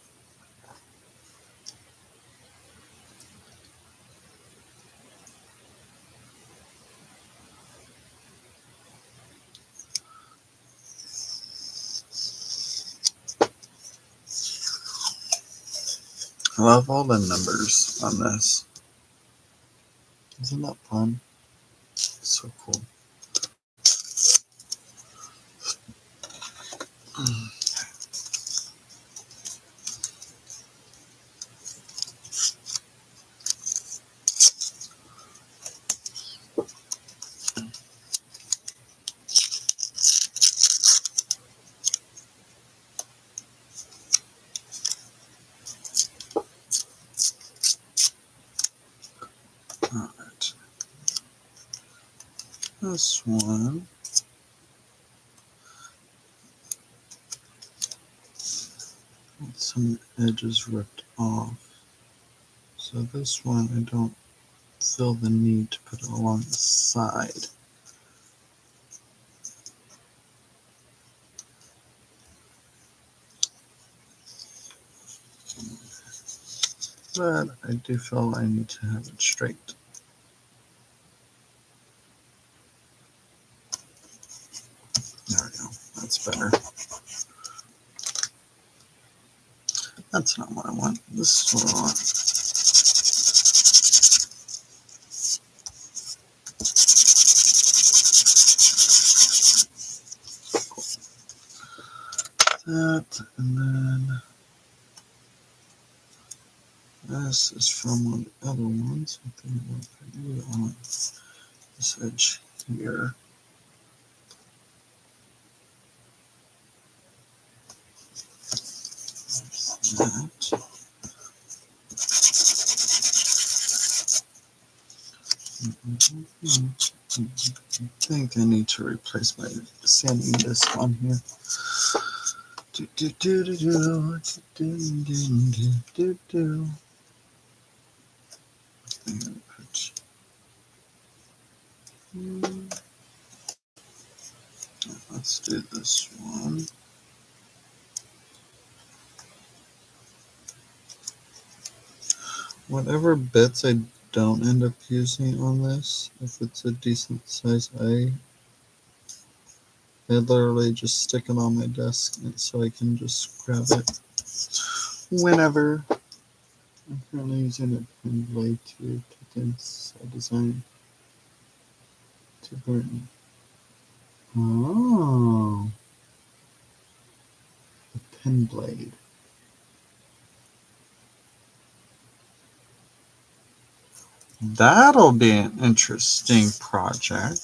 I love all the numbers on this. Isn't that fun? So cool. All right. This one. Some edges ripped off. So this one I don't feel the need to put it along the side. But I do feel I need to have it straight. There we go. That's better. That's not what I want. This is what I want. That, and then this is from one of the other ones. I think what I do on this edge here. That. I think I need to replace my sanding this one here. Do do do do do do do do do do. Let's do this one. Whatever bits I don't end up using on this, if it's a decent size I literally just stick it on my desk so I can just grab it whenever. I'm currently using a pen blade to this design to burn. Oh, a pen blade. That'll be an interesting project.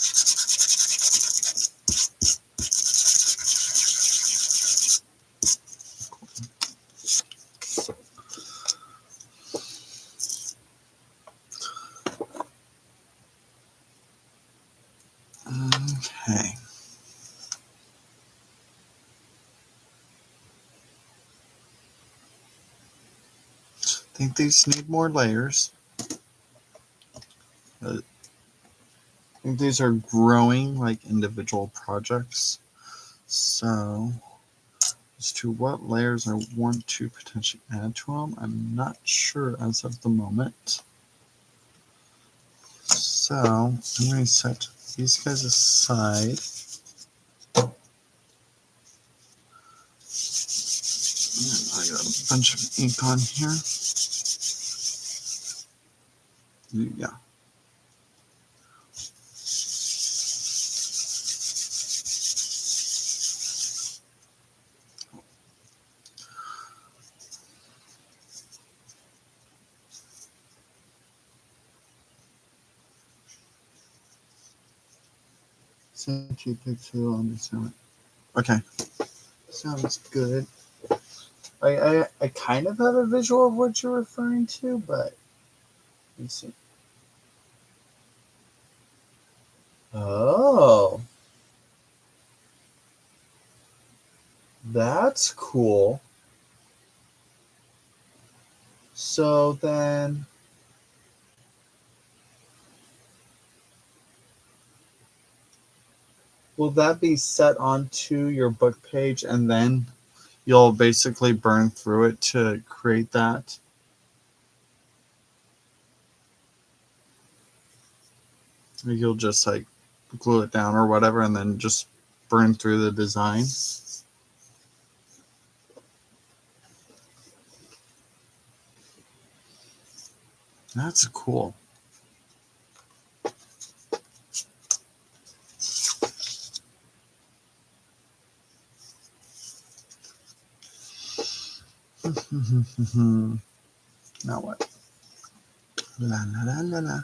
Okay. I think these need more layers. think these are growing like individual projects. So as to what layers I want to potentially add to them, I'm not sure as of the moment. So I'm going to set these guys aside. And I got a bunch of ink on here. Yeah. Sent you picture on the summit. Okay. Sounds good. I kind of have a visual of what you're referring to, but let's see. Oh, that's cool. So then, will that be set onto your book page and then you'll basically burn through it to create that? Or you'll just like glue it down or whatever and then just burn through the design? That's cool. Now what? La la la la la.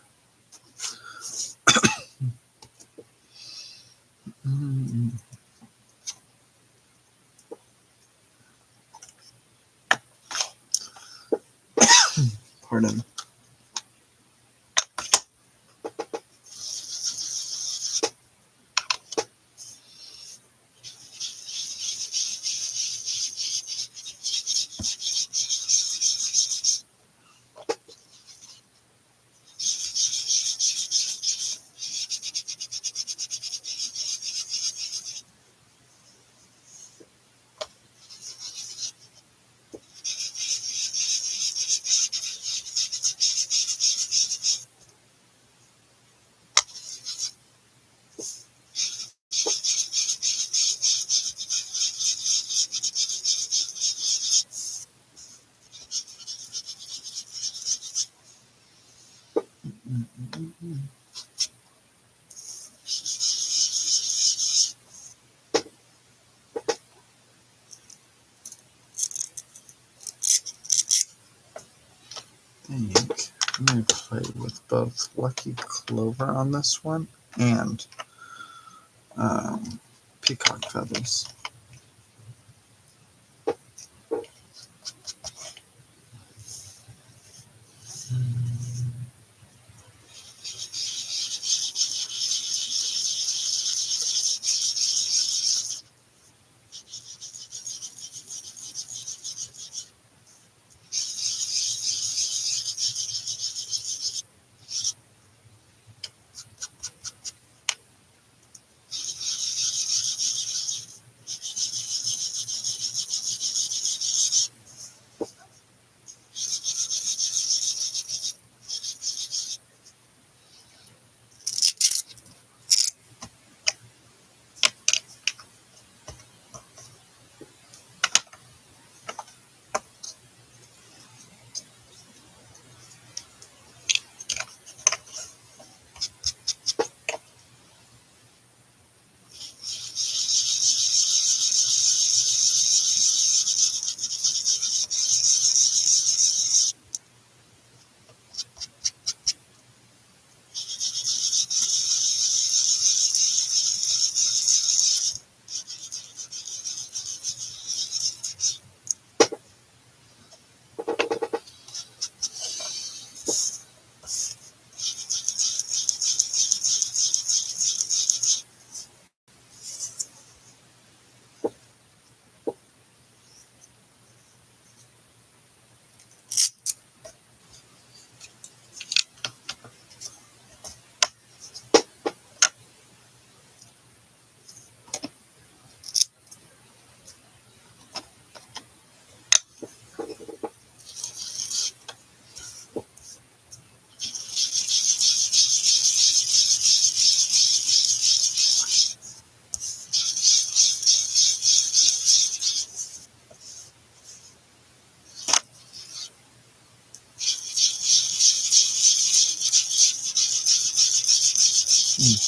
Pardon. I'm going to play with both Lucky Clover on this one and peacock feathers.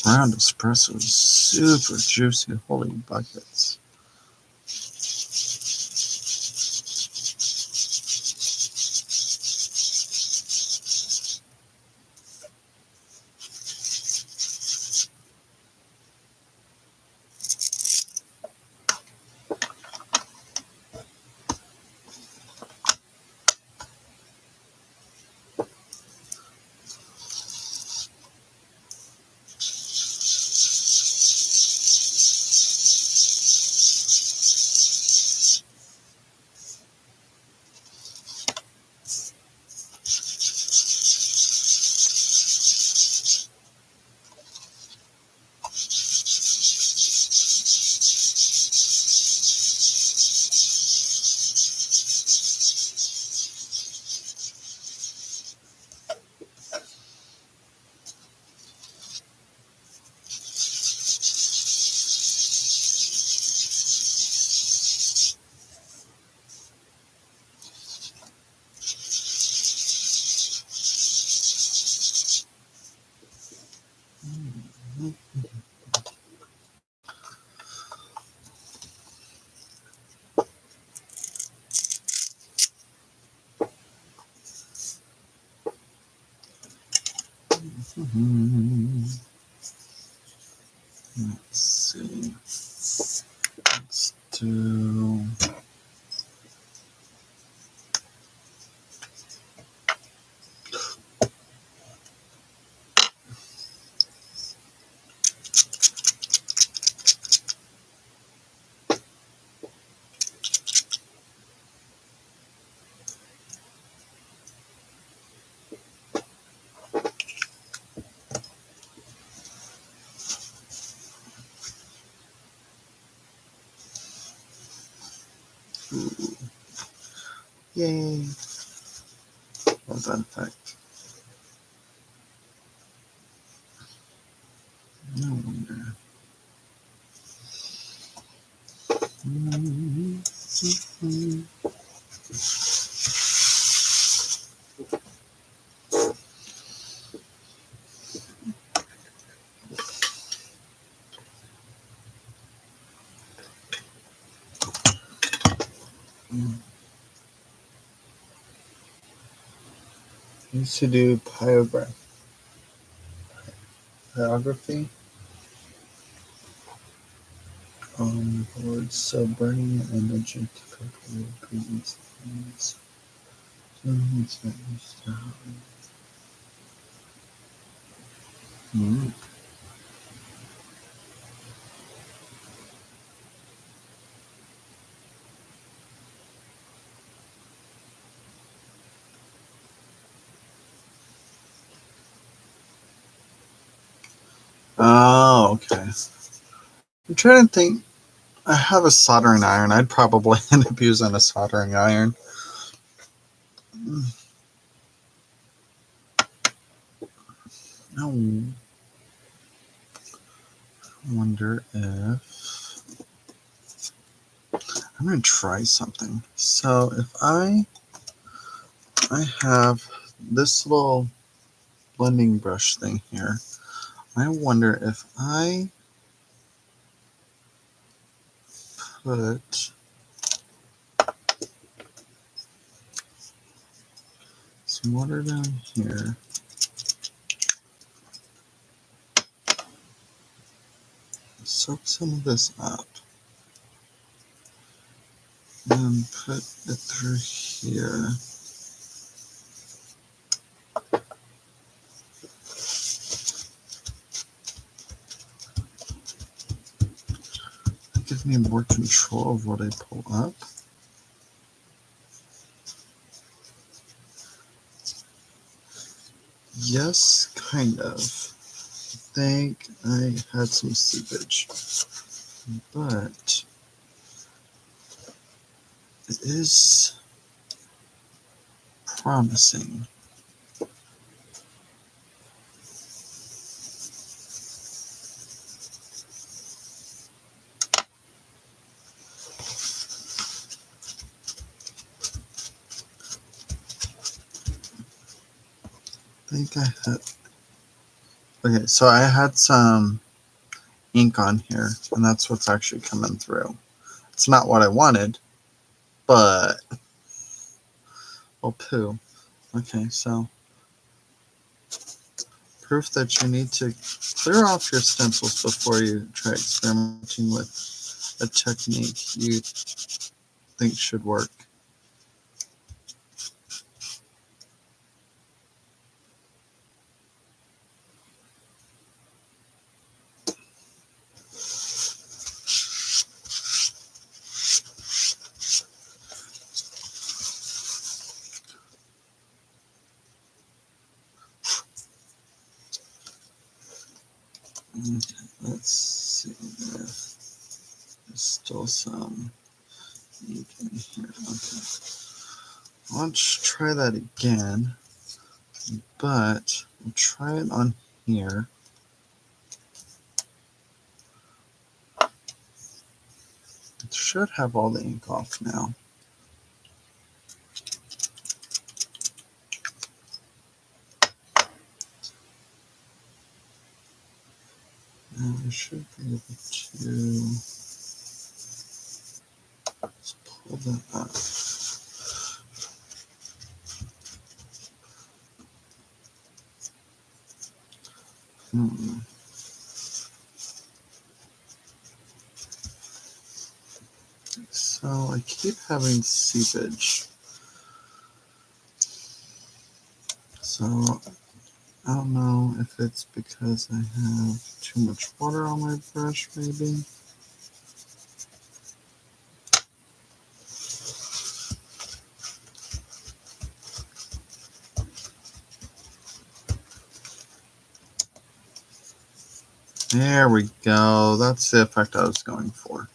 Brown espresso is super juicy. Holy buckets. Let's see. Let's do. Yay. Well done, effect. No wonder. I used to do biography on board, so burning the energy to cultivate previous things. It's not used to having. Oh, okay. I'm trying to think. I have a soldering iron. I'd probably end up using a soldering iron. I wonder if I'm going to try something. So if I have this little blending brush thing here, I wonder if I put some water down here, soak some of this up, and put it through here. Give me more control of what I pull up. Yes, kind of. I think I had some seepage, but it is promising. I think I had Okay, so I had some ink on here, and that's what's actually coming through. It's not what I wanted, but oh poo. Okay, so proof that you need to clear off your stencils before you try experimenting with a technique you think should work. Okay, let's see if there's still some ink in here. Okay, let's try that again, but we'll try it on here. It should have all the ink off now. And I should be able to let's pull that up. So I keep having seepage. So I don't know if it's because I have too much water on my brush, maybe. There we go. That's the effect I was going for.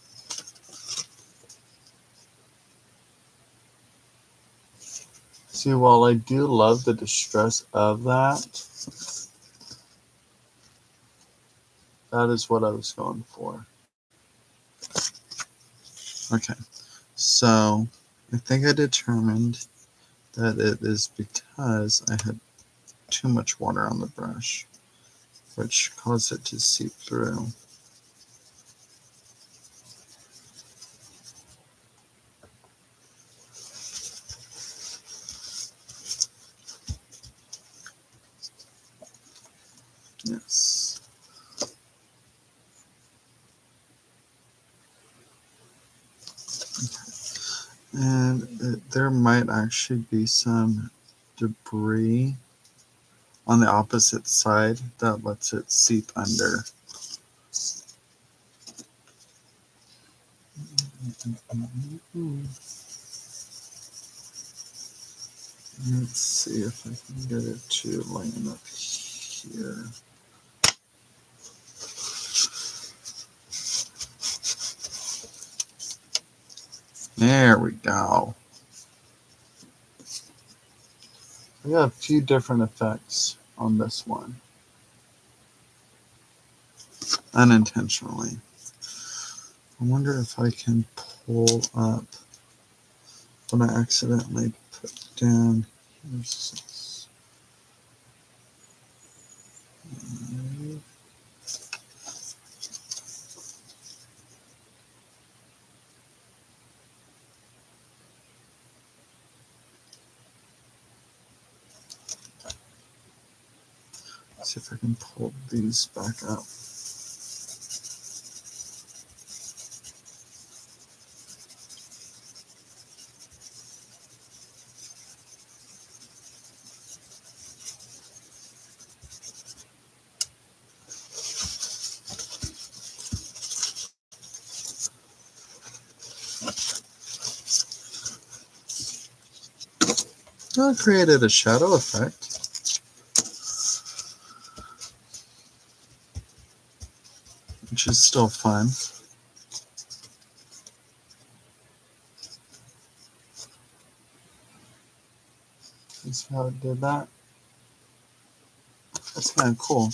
See, while I do love the distress of that, that is what I was going for. Okay, so I think I determined that it is because I had too much water on the brush, which caused it to seep through. Yes. And there might actually be some debris on the opposite side that lets it seep under. Let's see if I can get it to line up here. There we go. I got a few different effects on this one. Unintentionally. I wonder if I can pull up what I accidentally put down. Here's let's see if I can pull these back up. I created a shadow effect, which is still fun. See how it did that? That's kind of cool.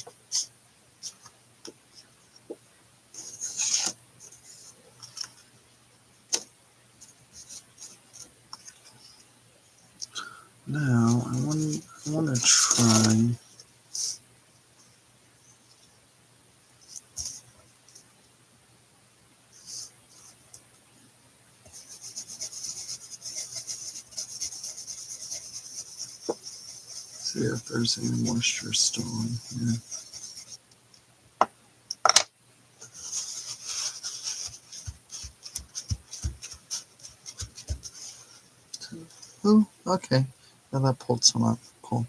Now I want to try see if there's any moisture still in here. Oh, okay. Yeah, that pulled some up. Cool.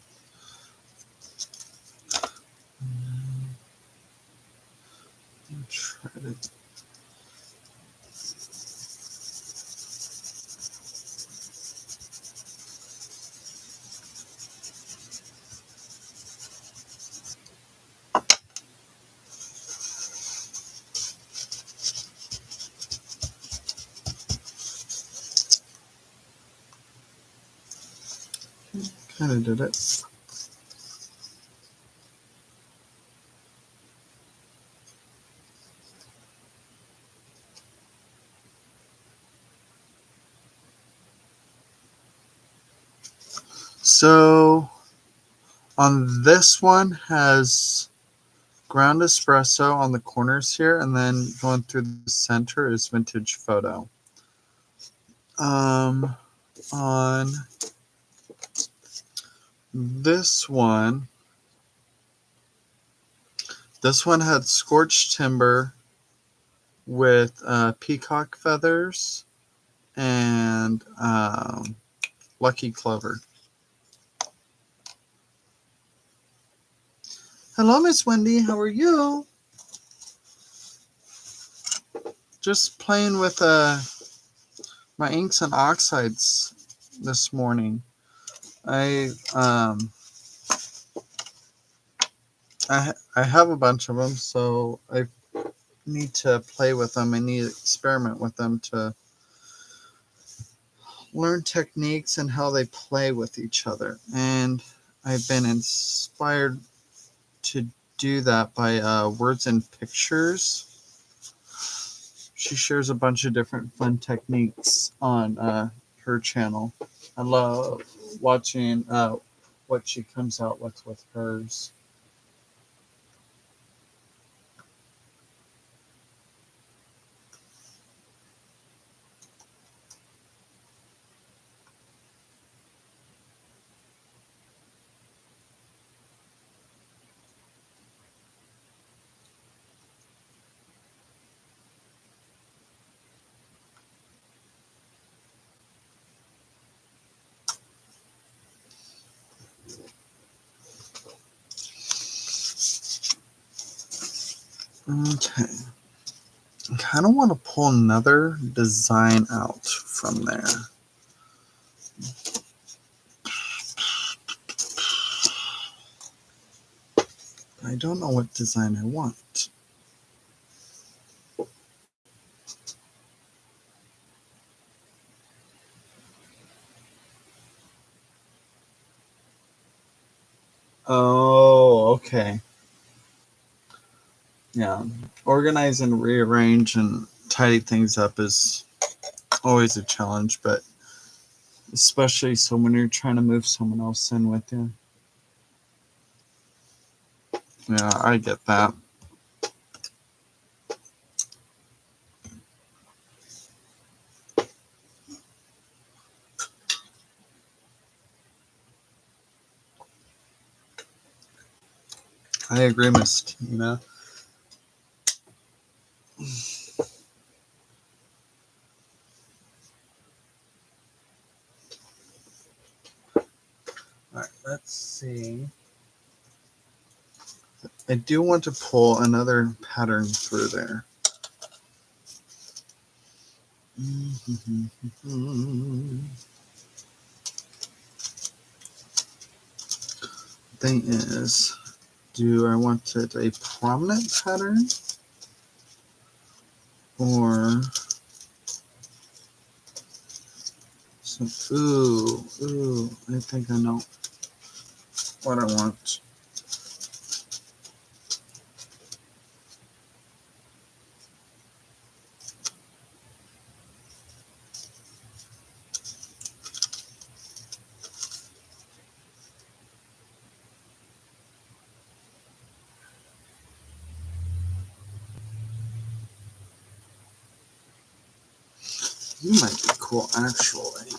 Try to. Kind of did it. So on this one has ground espresso on the corners here, and then going through the center is vintage photo. On this one had scorched timber with peacock feathers and lucky clover. Hello, Miss Wendy. How are you? Just playing with my inks and oxides this morning. I have a bunch of them, so I need to play with them. I need to experiment with them to learn techniques and how they play with each other. And I've been inspired to do that by Words and Pictures. She shares a bunch of different fun techniques on her channel. I love watching what she comes out with hers. Okay. I kind of want to pull another design out from there. I don't know what design I want. Oh, okay. Yeah. Organize and rearrange and tidy things up is always a challenge, but especially so when you're trying to move someone else in with you. Yeah, I get that. I agree, Miss Tina. All right, let's see. I do want to pull another pattern through there. Thing is, do I want it a prominent pattern or some? Ooh, I think I know what I want. You might be cool, actually.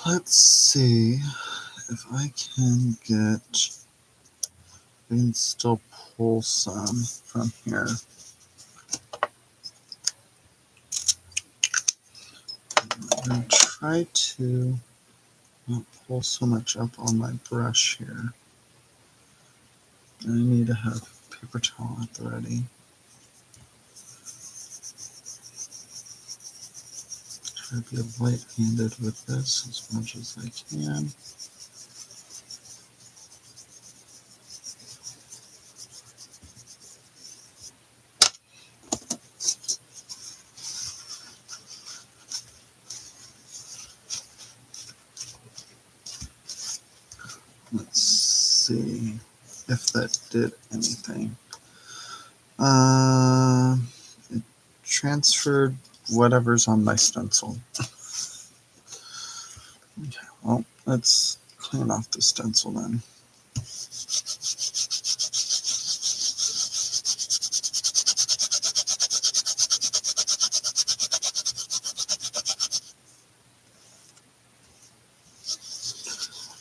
Let's see if I can still pull some from here. I'm going to try to not pull so much up on my brush here. I need to have paper towel at the ready. Try to be light-handed with this as much as I can. Let's see if that did anything. It transferred whatever's on my stencil. Okay, well, let's clean off the stencil then.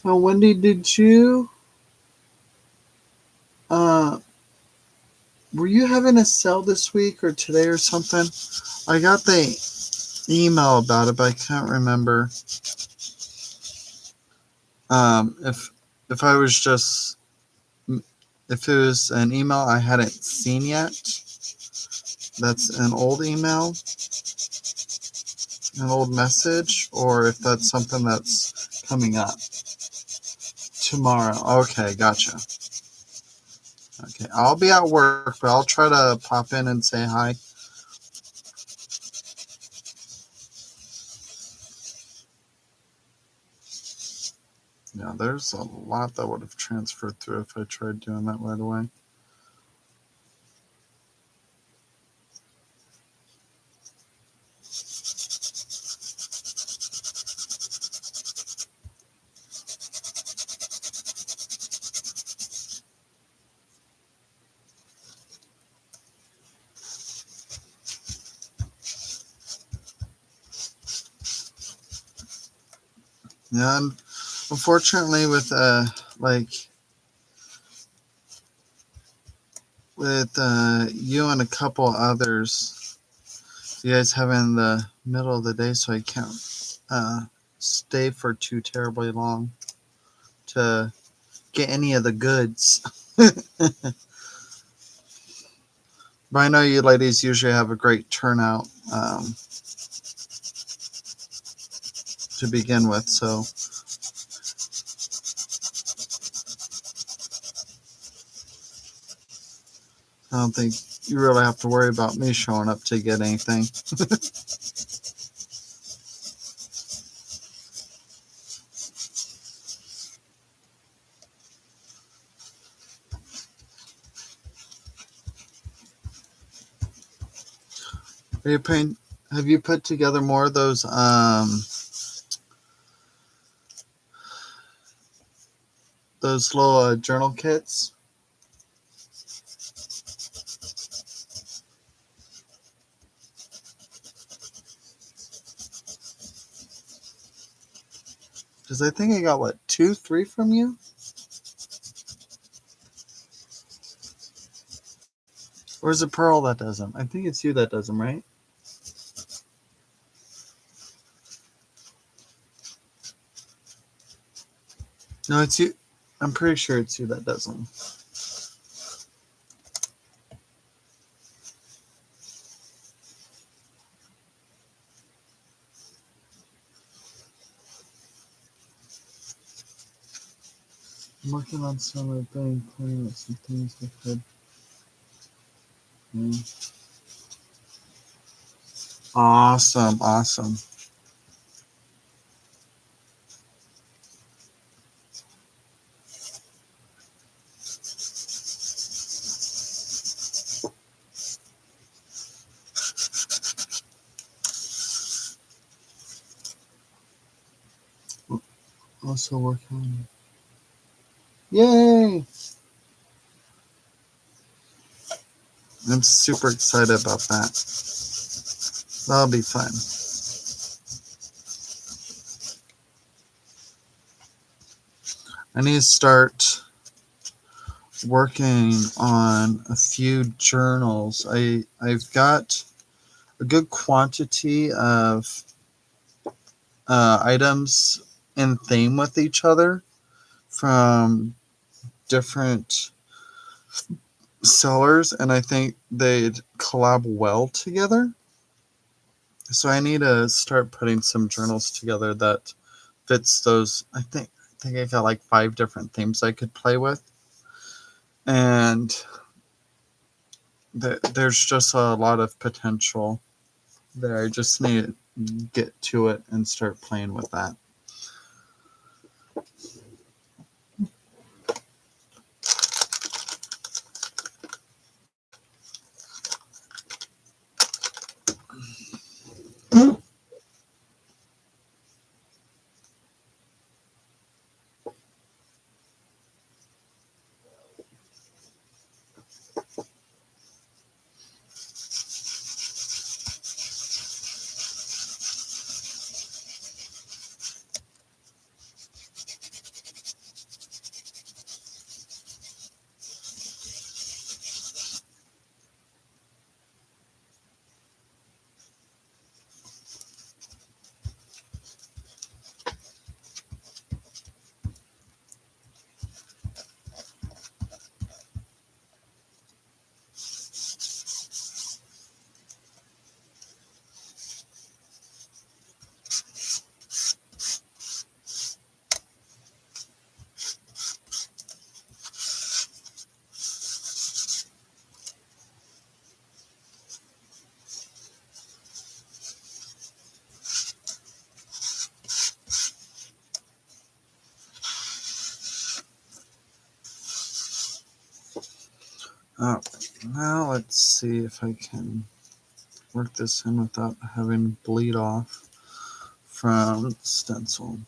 Well, Wendy, did you were you having a sale this week or today or something? I got the email about it, but I can't remember if I was just if it was an email I hadn't seen yet. That's an old email, an old message, or if that's something that's coming up tomorrow. Okay, gotcha. Okay, I'll be at work, but I'll try to pop in and say hi. Yeah, there's a lot that would have transferred through if I tried doing that right away. Yeah, and unfortunately with you and a couple others, you guys have in the middle of the day, so I can't stay for too terribly long to get any of the goods. But I know you ladies usually have a great turnout to begin with, so I don't think you really have to worry about me showing up to get anything. Have you put together more of those little journal kits? Because I think I got, what, 2, 3 from you? Or is it Pearl that does them? I think it's you that does them, right? No, it's you. I'm pretty sure it's you that does them. I'm working on some of the thing, playing with some things I could. Awesome, awesome. Also working on it. Yay! I'm super excited about that. That'll be fun. I need to start working on a few journals. I've got a good quantity of items in theme with each other from different sellers, and I think they'd collab well together. So I need to start putting some journals together that fits those. I think I got like 5 different themes I could play with, and there's just a lot of potential there. I just need to get to it and start playing with that. Now let's see if I can work this in without having bleed off from the stencil.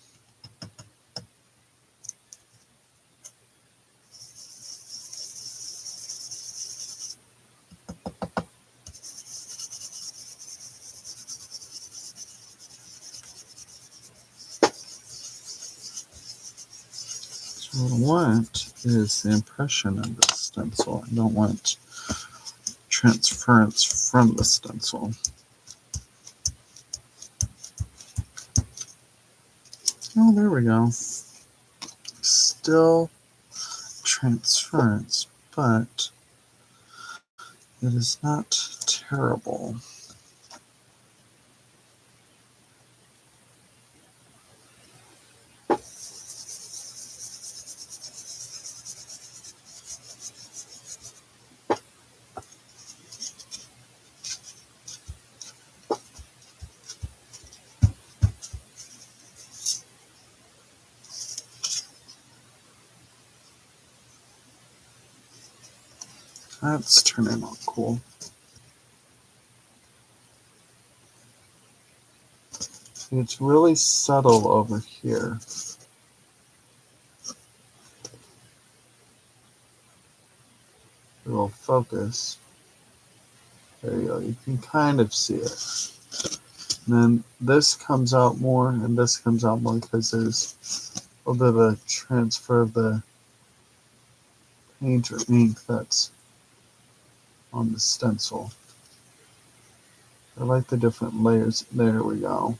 So what I want is the impression of the stencil. I don't want transference from the stencil. Oh, there we go. Still transference, but it is not terrible. That's turning out cool. It's really subtle over here. It will focus. There you go. You can kind of see it. And then this comes out more, and this comes out more because there's a little bit of a transfer of the paint or ink that's on the stencil. I like the different layers. There we go.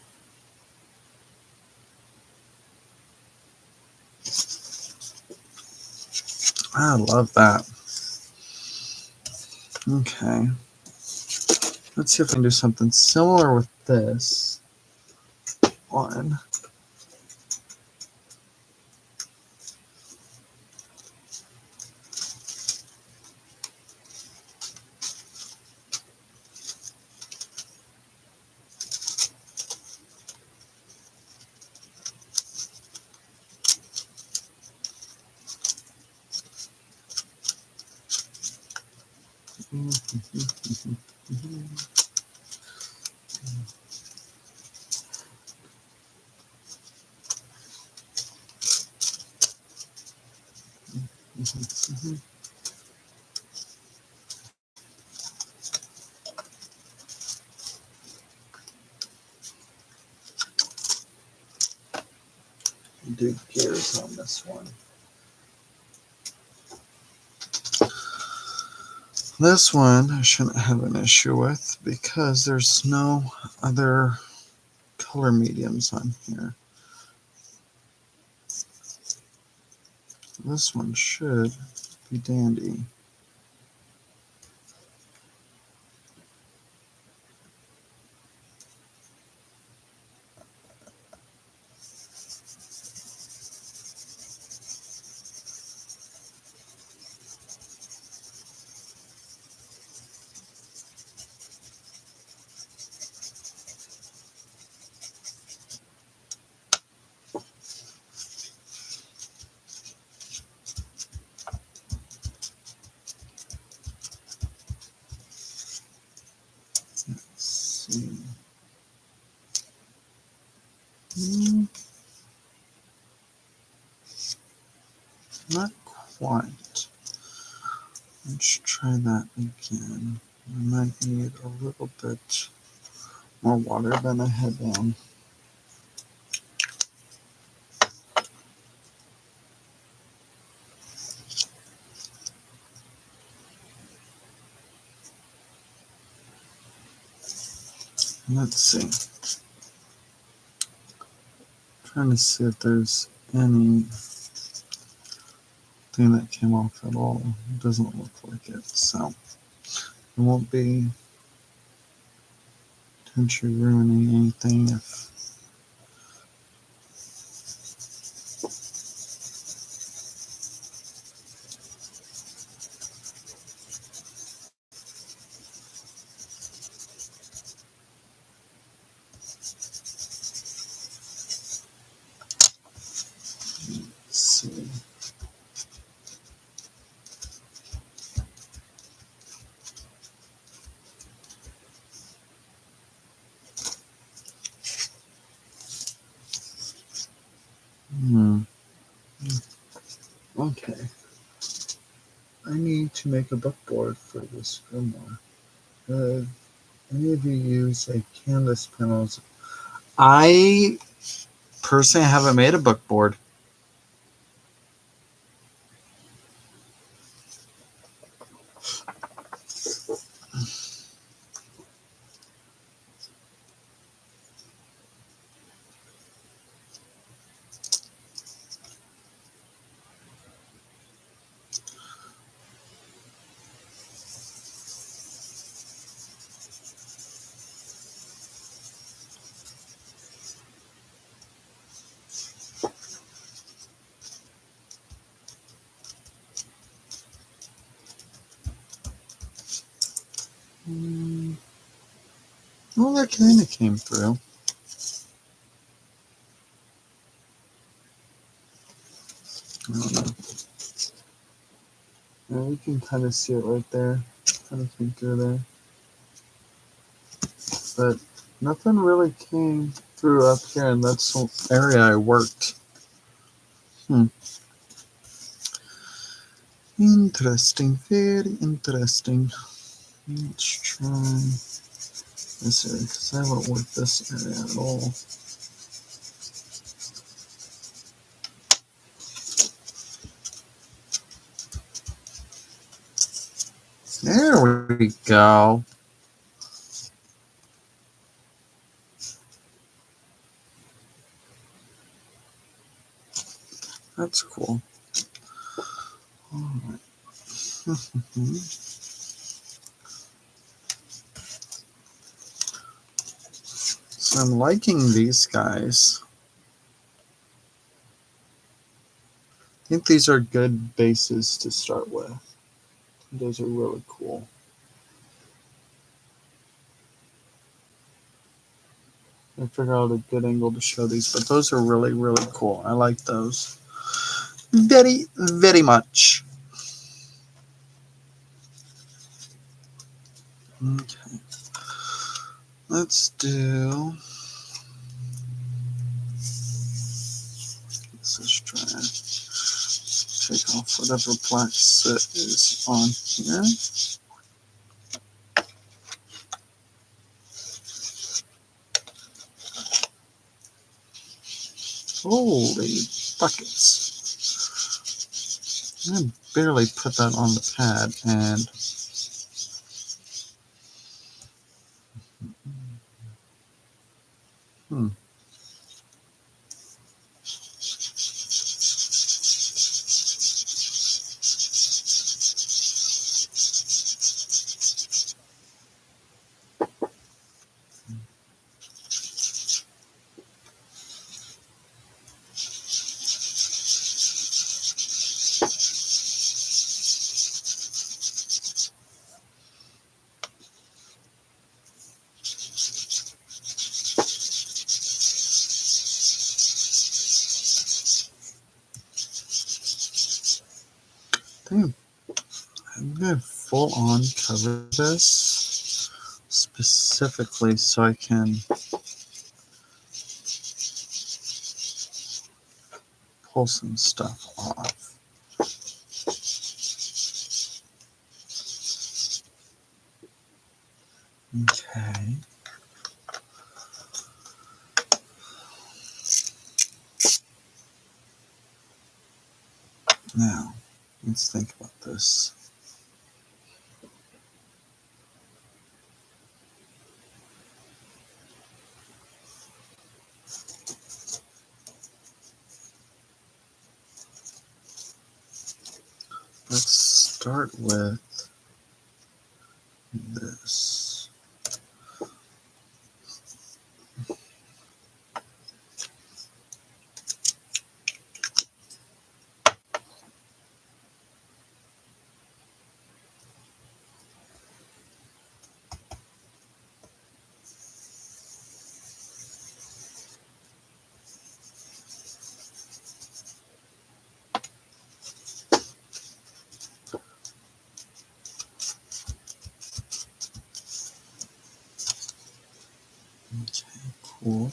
I love that. Okay. Let's see if I can do something similar with this one. Do gears on this one. This one I shouldn't have an issue with because there's no other color mediums on here. This one should be dandy. Let's see. Not quite. Let's try that again. I might need a little bit more water than I had down. Let's see. Trying to see if there's anything that came off at all. It doesn't look like it, so it won't be potentially ruining anything if let's see. Okay. I need to make a book board for this grimoire. Any of you use a canvas panels? I personally haven't made a book board. Well, that kind of came through. I don't know. Yeah, we can kind of see it right there. Kind of came through there. But nothing really came through up here, and that's the area I worked. Interesting, very interesting. Let's try this area, because I haven't worked this area at all. There we go. That's cool. All right. So I'm liking these guys. I think these are good bases to start with. Those are really cool. I figure out a good angle to show these, but those are really, really cool. I like those very, very much. Okay. Let's do. Let's just try to take off whatever black soot is on here. Holy buckets. I barely put that on the pad, and Hmm. Damn. I'm going to full on cover this specifically so I can pull some stuff off. Okay. Now, let's think about this. Let's start with this. Okay, cool.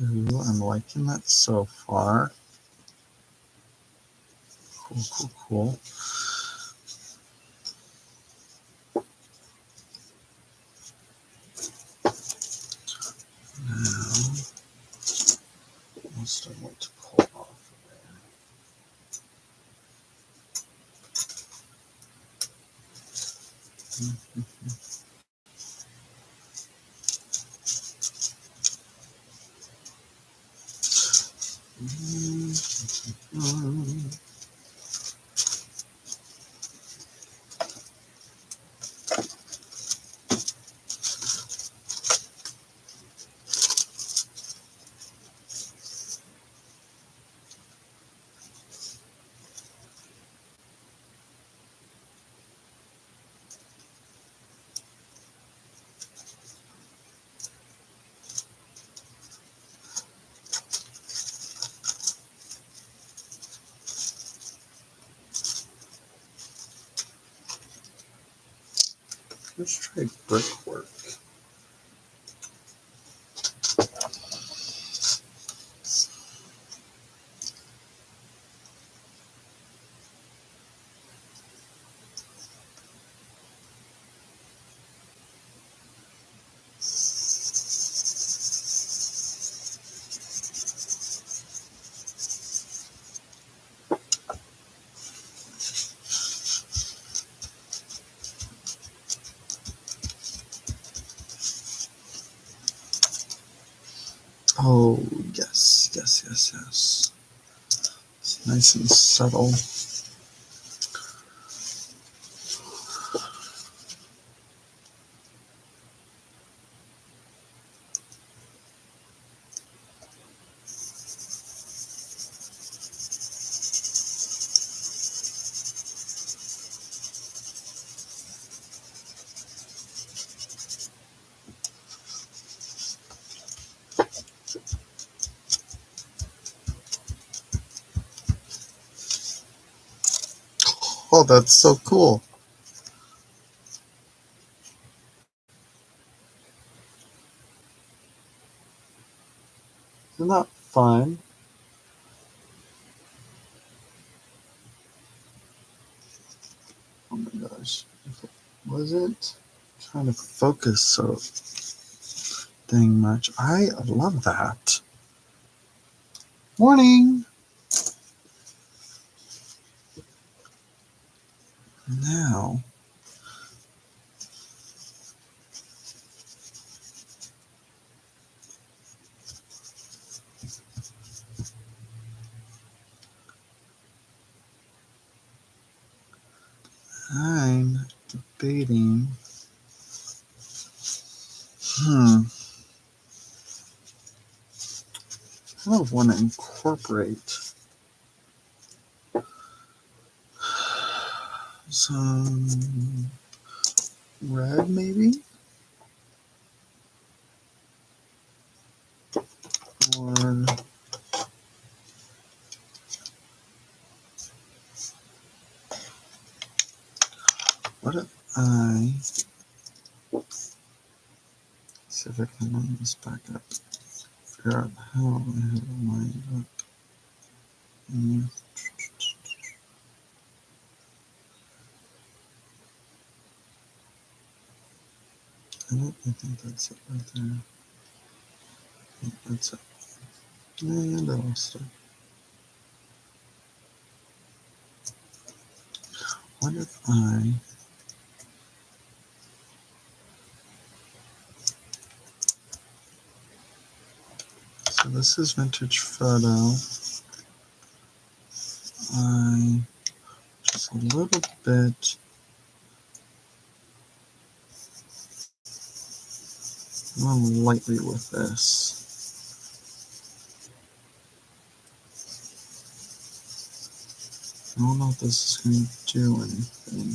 Ooh, I'm liking that so far. Cool, cool, cool. Now, most I want to pull off there. Let's try brickwork. Oh, yes, yes, yes, yes. It's nice and subtle. Oh, that's so cool. Isn't that fun? Oh my gosh. If it wasn't trying to focus so dang much. I love that. Morning! Now, I'm debating. I kind of want to incorporate some red, maybe? Or what if I see if I can run this back up, figure out how I have it lined up. I think that's it right there. That's it. And that'll start. What if I so this is vintage photo. I just a little bit lightly with this. I don't know if this is going to do anything.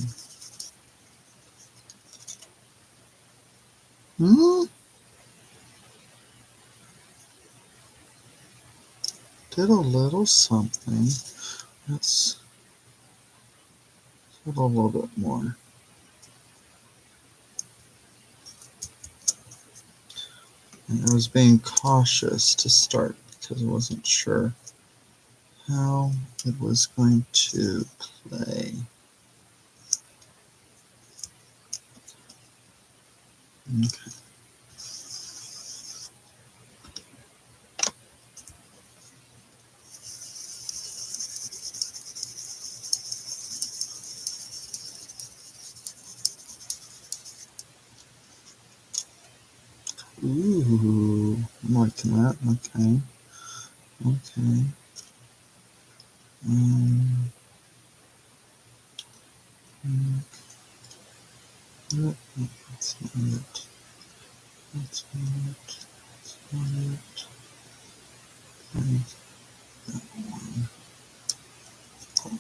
Did a little something. Let's put a little bit more. And I was being cautious to start because I wasn't sure how it was going to play. Okay. Ooh, I'm liking that. Okay. Okay. No, that's not it. That's not it. That's not it. Okay, that one. Cool.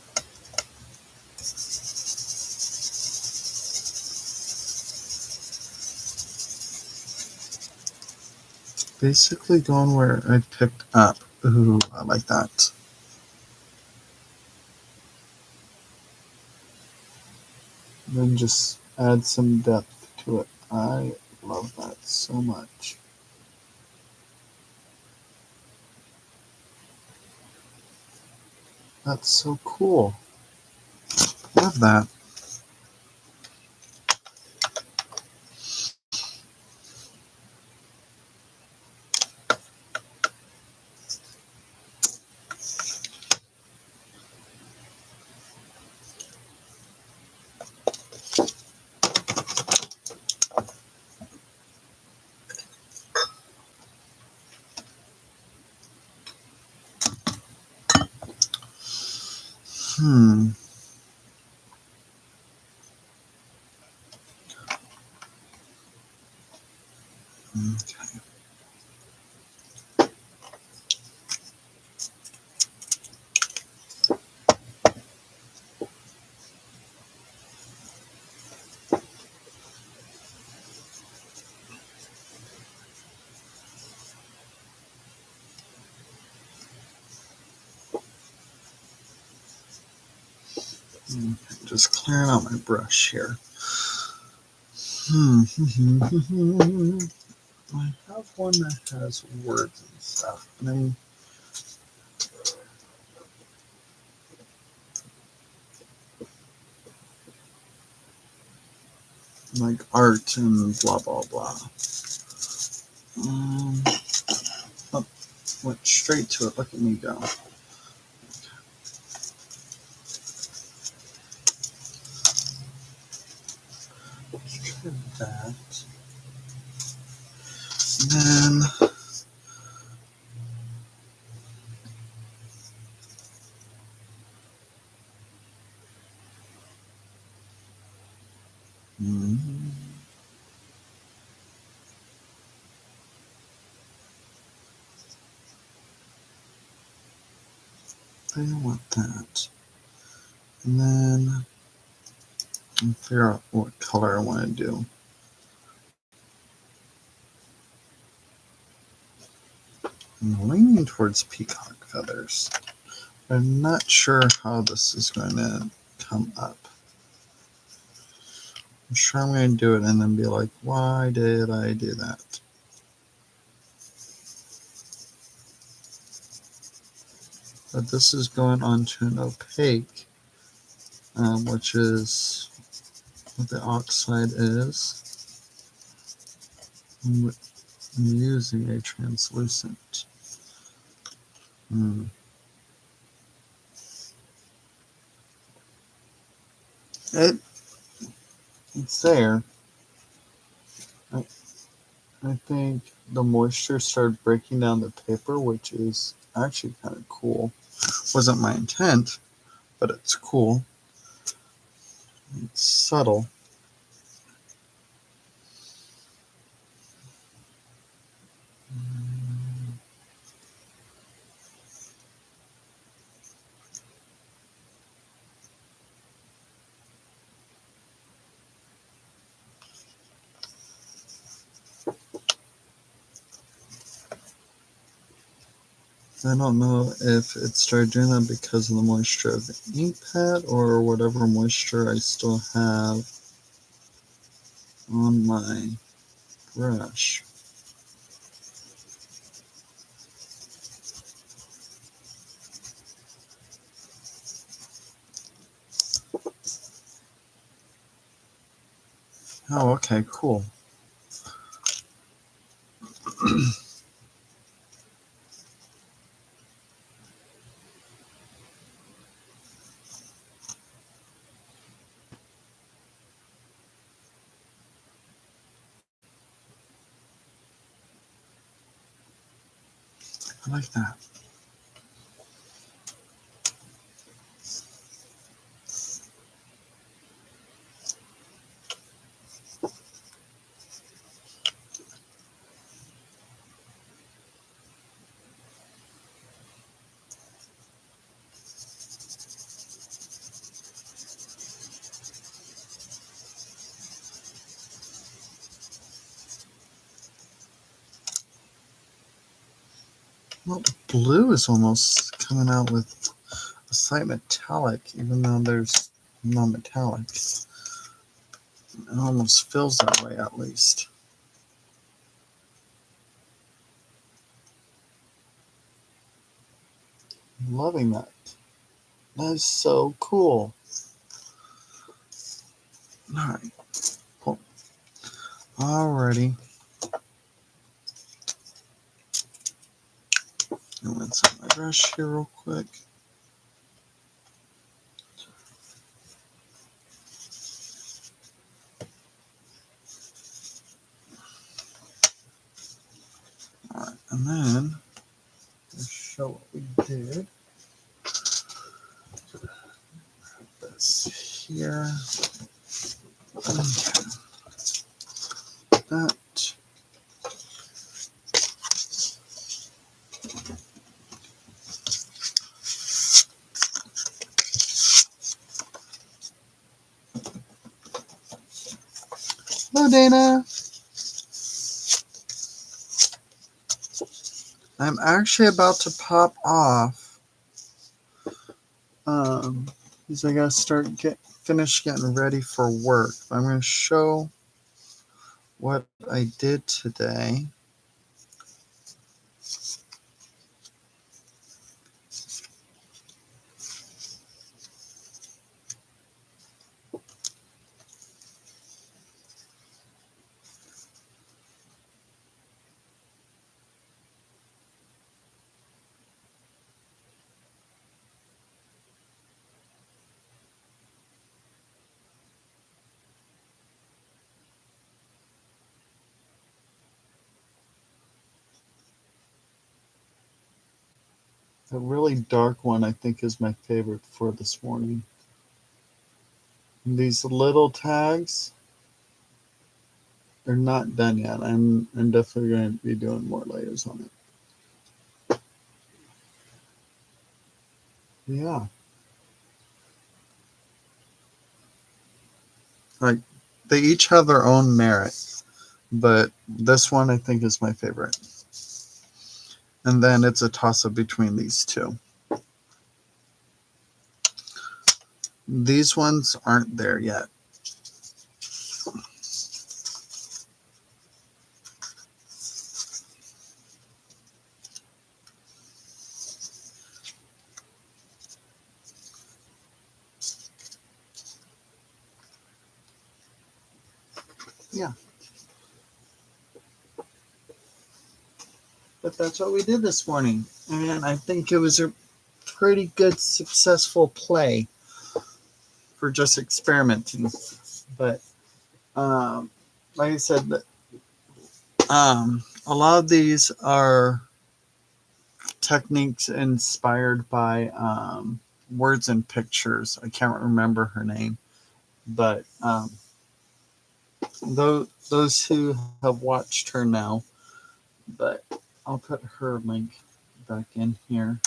Basically going where I picked up. Ooh, I like that. Then just add some depth to it. I love that so much. That's so cool. Love that. Okay. Just clearing out my brush here. I have one that has words and stuff, and I'm like art and blah blah blah. Went straight to it. Look at me go. Let's try that. And then I want that. And then I'll figure out what color I want to do. I'm leaning towards peacock feathers. I'm not sure how this is going to come up. I'm sure I'm going to do it and then be like, why did I do that? But this is going onto an opaque, which is what the oxide is. I'm using a translucent. It's there. I think the moisture started breaking down the paper, which is actually kind of cool. Wasn't my intent, but it's cool. It's subtle. I don't know if it started doing that because of the moisture of the ink pad or whatever moisture I still have on my brush. Oh, okay, cool. I like that. Well, blue is almost coming out with a slight metallic, even though there's non-metallic. It almost feels that way, at least. I'm loving that. That is so cool. All right, cool. Alrighty. I'm going to set my brush here real quick. Alright, and then let's show what we did. This here. Okay. That. Hello, Dana. I'm actually about to pop off. Because I gotta finish getting ready for work. I'm gonna show what I did today. The really dark one, I think, is my favorite for this morning. And these little tags are not done yet. I'm definitely going to be doing more layers on it. Yeah, like they each have their own merit, but this one I think is my favorite. And then it's a toss up between these two. These ones aren't there yet. Yeah, but that's what we did this morning. And I think it was a pretty good, successful play for just experimenting. But like I said, a lot of these are techniques inspired by words and pictures. I can't remember her name, but those who have watched her now, but I'll put her link back in here.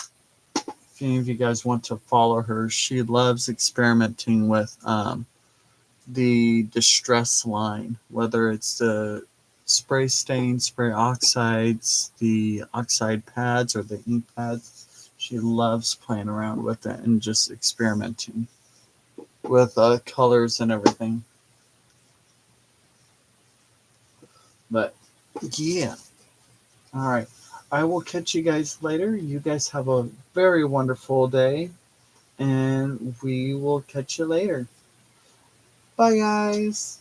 If any of you guys want to follow her, she loves experimenting with the distress line, whether it's the spray stain, spray oxides, the oxide pads, or the ink pads. She loves playing around with it and just experimenting with colors and everything. But yeah, all right. I will catch you guys later. You guys have a very wonderful day, and we will catch you later. Bye, guys.